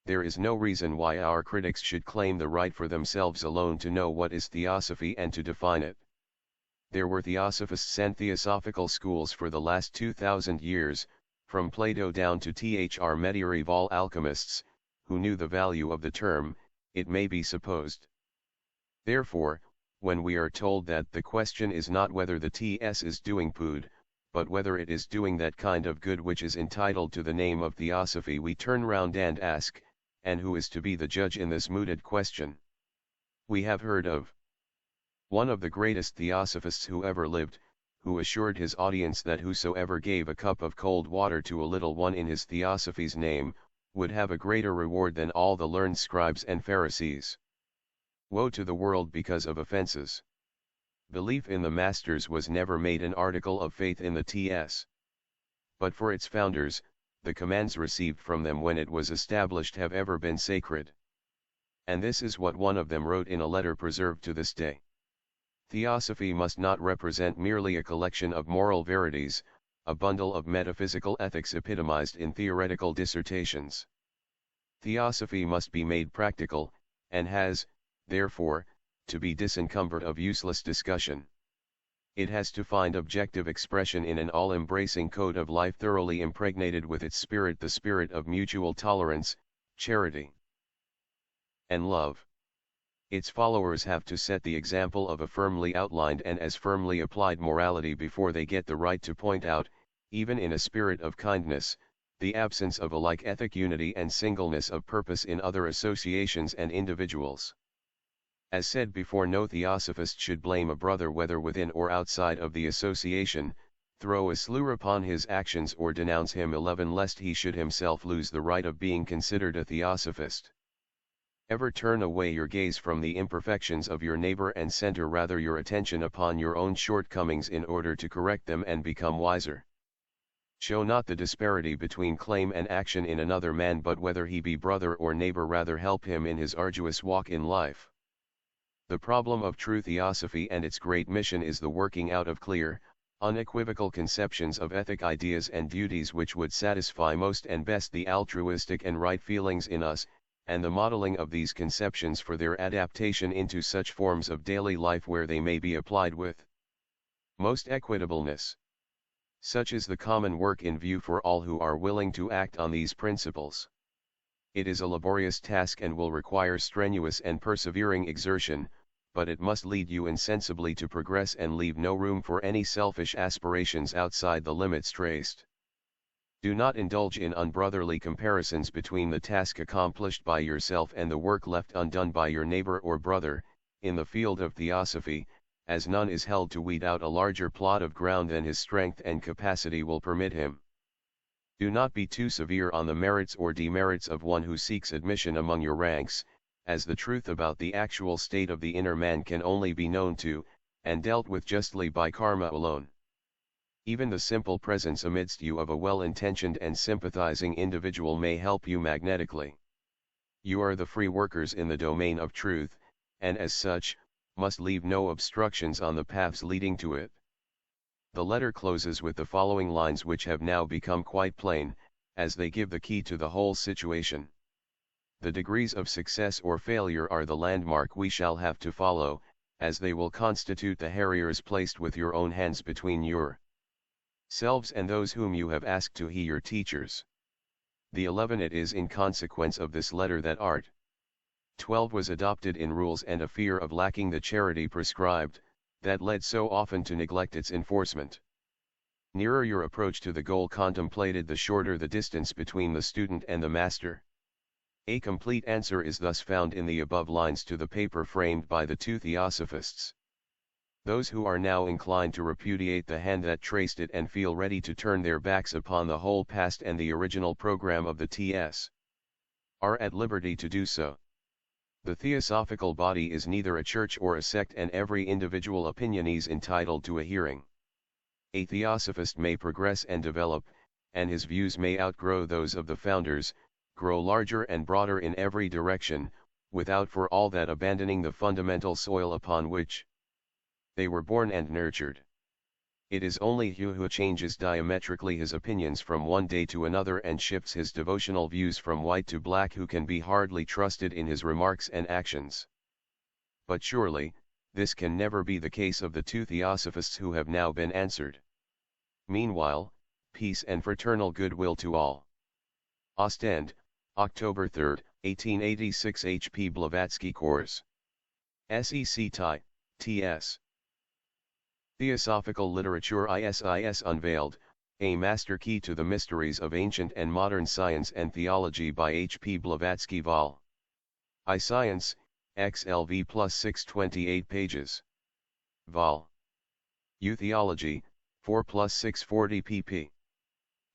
There is no reason why our critics should claim the right for themselves alone to know what is theosophy and to define it. There were theosophists and theosophical schools for the last 2,000 years, from Plato down to Thr medieval alchemists, who knew the value of the term, it may be supposed. Therefore, when we are told that the question is not whether the TS is doing good, but whether it is doing that kind of good which is entitled to the name of theosophy, we turn round and ask, and who is to be the judge in this mooted question? We have heard of one of the greatest theosophists who ever lived, who assured his audience that whosoever gave a cup of cold water to a little one in his theosophy's name, would have a greater reward than all the learned scribes and Pharisees. Woe to the world because of offenses. Belief in the masters was never made an article of faith in the TS. But for its founders, the commands received from them when it was established have ever been sacred. And this is what one of them wrote in a letter preserved to this day. Theosophy must not represent merely a collection of moral verities, a bundle of metaphysical ethics epitomized in theoretical dissertations. Theosophy must be made practical, and has, therefore, to be disencumbered of useless discussion. It has to find objective expression in an all-embracing code of life thoroughly impregnated with its spirit, the spirit of mutual tolerance, charity, and love. Its followers have to set the example of a firmly outlined and as firmly applied morality before they get the right to point out, even in a spirit of kindness, the absence of a like ethic unity and singleness of purpose in other associations and individuals. As said before, no theosophist should blame a brother whether within or outside of the association, throw a slur upon his actions or denounce him lest he should himself lose the right of being considered a theosophist. Ever turn away your gaze from the imperfections of your neighbor and center rather your attention upon your own shortcomings in order to correct them and become wiser. Show not the disparity between claim and action in another man, but whether he be brother or neighbor, rather help him in his arduous walk in life. The problem of true theosophy and its great mission is the working out of clear, unequivocal conceptions of ethic ideas and duties which would satisfy most and best the altruistic and right feelings in us, and the modeling of these conceptions for their adaptation into such forms of daily life where they may be applied with most equitableness. Such is the common work in view for all who are willing to act on these principles. It is a laborious task and will require strenuous and persevering exertion, but it must lead you insensibly to progress and leave no room for any selfish aspirations outside the limits traced. Do not indulge in unbrotherly comparisons between the task accomplished by yourself and the work left undone by your neighbor or brother, in the field of theosophy, as none is held to weed out a larger plot of ground than his strength and capacity will permit him. Do not be too severe on the merits or demerits of one who seeks admission among your ranks, as the truth about the actual state of the inner man can only be known to, and dealt with justly by karma alone. Even the simple presence amidst you of a well-intentioned and sympathizing individual may help you magnetically. You are the free workers in the domain of truth, and as such, must leave no obstructions on the paths leading to it. The letter closes with the following lines which have now become quite plain, as they give the key to the whole situation. The degrees of success or failure are the landmark we shall have to follow, as they will constitute the harriers placed with your own hands between your selves and those whom you have asked to be your teachers. The 11 it is in consequence of this letter that Art. 12 was adopted in rules, and a fear of lacking the charity prescribed, that led so often to neglect its enforcement. Nearer your approach to the goal contemplated, the shorter the distance between the student and the master. A complete answer is thus found in the above lines to the paper framed by the two theosophists. Those who are now inclined to repudiate the hand that traced it and feel ready to turn their backs upon the whole past and the original program of the T.S. are at liberty to do so. The Theosophical body is neither a church or a sect, and every individual opinion is entitled to a hearing. A theosophist may progress and develop, and his views may outgrow those of the founders, grow larger and broader in every direction, without for all that abandoning the fundamental soil upon which they were born and nurtured. It is only he who changes diametrically his opinions from one day to another and shifts his devotional views from white to black who can be hardly trusted in his remarks and actions. But surely, this can never be the case of the two theosophists who have now been answered. Meanwhile, peace and fraternal goodwill to all. Ostend, October 3, 1886. H.P. Blavatsky Course. SEC Tie, T.S. Theosophical Literature ISIS Unveiled, A Master Key to the Mysteries of Ancient and Modern Science and Theology by H.P. Blavatsky Vol. I Science, XLV plus 628 pages. Vol. U Theology, 4 plus 640 pp.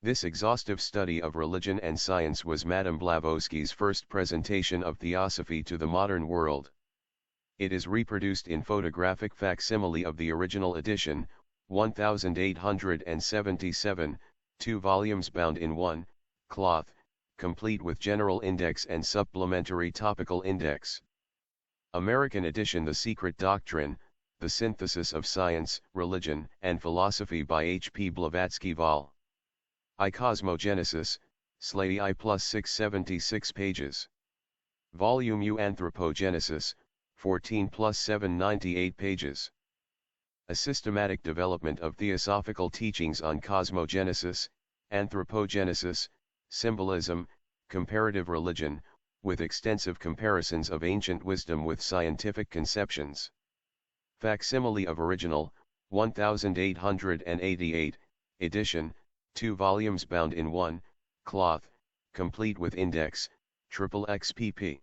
This exhaustive study of religion and science was Madame Blavatsky's first presentation of theosophy to the modern world. It is reproduced in photographic facsimile of the original edition, 1877, 2 volumes bound in one, cloth, complete with general index and supplementary topical index. American edition The Secret Doctrine, The Synthesis of Science, Religion, and Philosophy by H.P. Blavatsky Vol. I Cosmogenesis, Slay I plus 676 pages. Volume U Anthropogenesis, 14 plus 798 pages. A systematic development of theosophical teachings on cosmogenesis, anthropogenesis, symbolism, comparative religion, with extensive comparisons of ancient wisdom with scientific conceptions. Facsimile of original, 1888, edition, 2 volumes bound in 1, cloth, complete with index, XXXPP.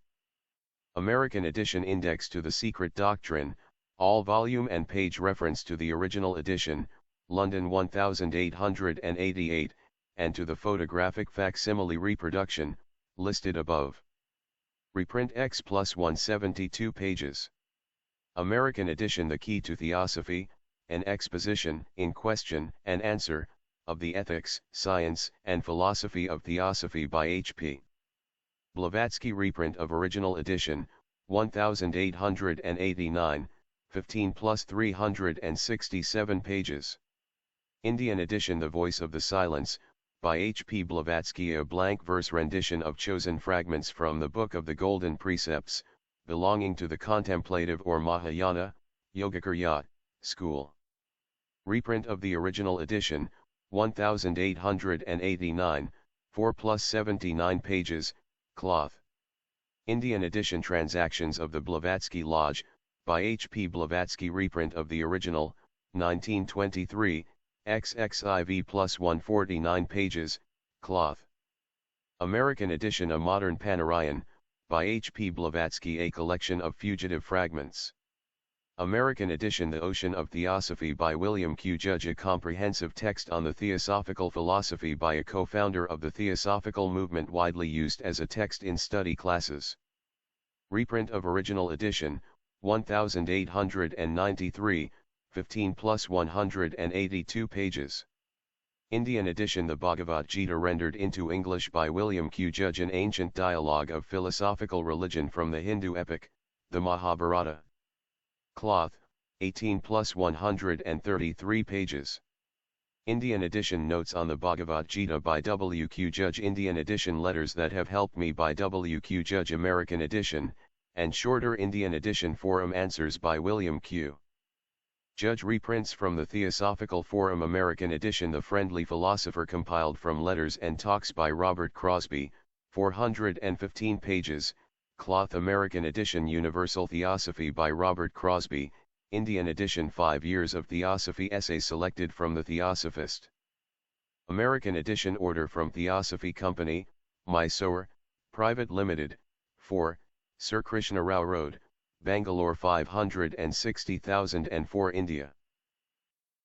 American edition index to The Secret Doctrine, all volume and page reference to the original edition, London 1888, and to the photographic facsimile reproduction, listed above. Reprint X plus 172 pages. American edition The Key to Theosophy, an exposition, in question and answer, of the ethics, science, and philosophy of Theosophy by H.P. Blavatsky reprint of original edition, 1889, 15 plus 367 pages. Indian edition The Voice of the Silence, by H.P. Blavatsky, a blank verse rendition of chosen fragments from the Book of the Golden Precepts, belonging to the Contemplative or Mahayana, Yogacarya, school. Reprint of the original edition, 1889, 4 plus 79 pages, cloth. Indian edition Transactions of the Blavatsky Lodge, by H.P. Blavatsky reprint of the original, 1923, XXIV plus 149 pages, cloth. American edition A Modern Panarayan, by H.P. Blavatsky a collection of fugitive fragments. American edition The Ocean of Theosophy by William Q. Judge a comprehensive text on the theosophical philosophy by a co-founder of the Theosophical movement widely used as a text in study classes. Reprint of original edition, 1893, 15 plus 182 pages. Indian edition The Bhagavad Gita rendered into English by William Q. Judge an ancient dialogue of philosophical religion from the Hindu epic, the Mahabharata. Cloth, 18 plus 133 pages. Indian edition Notes on the Bhagavad Gita by W. Q. Judge Indian edition Letters That Have Helped Me by W. Q. Judge American edition, and shorter Indian edition Forum Answers by William Q. Judge reprints from the Theosophical Forum American edition The Friendly Philosopher compiled from Letters and Talks by Robert Crosby, 415 pages, cloth American edition Universal Theosophy by Robert Crosby, Indian edition 5 Years of Theosophy Essays selected from the Theosophist. American edition Order from Theosophy Company, Mysore, Private Limited, 4, Sir Krishna Rao Road, Bangalore 560,004 India.